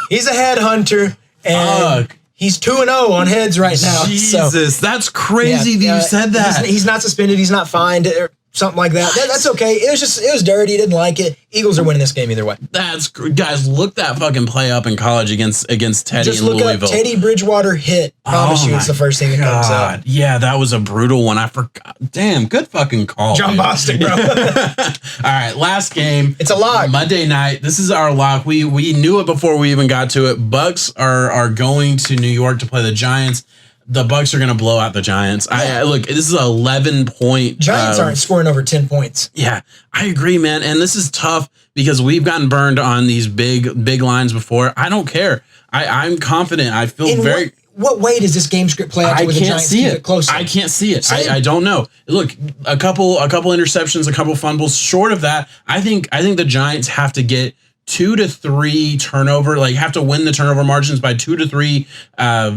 he's a headhunter. And he's 2-0 on heads right now. Jesus, that's crazy that you said that. He's not suspended. He's not fined or something like that. That's okay. It was dirty. He didn't like it. Eagles are winning this game either way. Guys, look that fucking play up in college against Teddy in Louisville. Just look up Teddy Bridgewater hit. Promise you it's the first thing that comes up. Yeah, that was a brutal one. I forgot. Damn, good fucking call. John Bostic, bro. All right, last game. It's a lock. Monday night. This is our lock. We knew it before we even got to it. Bucs are going to New York to play the Giants. The Bucs are going to blow out the Giants. Look, this is an 11-point. Giants aren't scoring over 10 points. Yeah, I agree, man. And this is tough because we've gotten burned on these big lines before. I don't care. I'm confident. I feel very. What way does this game script play out to where the Giants keep it closer? I can't see it. I don't know. Look, a couple interceptions, a couple fumbles. Short of that, I think the Giants have to get 2 to 3 turnover, have to win the turnover margins by 2 to 3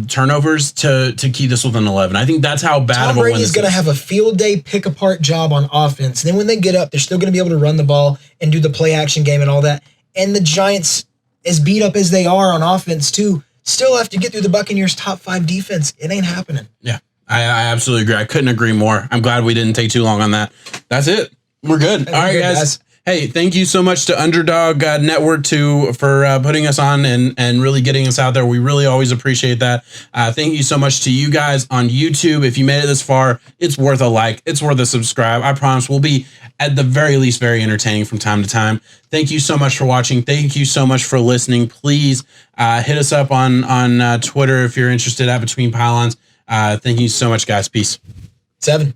turnovers to keep this within 11. I think that's how bad of a win this is. Tom Brady is going to have a field day pick apart job on offense. And then when they get up, they're still going to be able to run the ball and do the play action game and all that. And the Giants, as beat up as they are on offense too, still have to get through the Buccaneers' top 5 defense. It ain't happening. Yeah, I absolutely agree. I couldn't agree more. I'm glad we didn't take too long on that. That's it. We're good. All right, guys. Hey, thank you so much to Underdog Network for putting us on and really getting us out there. We really always appreciate that. Thank you so much to you guys on YouTube. If you made it this far, it's worth a like. It's worth a subscribe. I promise we'll be, at the very least, very entertaining from time to time. Thank you so much for watching. Thank you so much for listening. Please hit us up on Twitter if you're interested at Between Pylons. Thank you so much, guys. Peace. 7.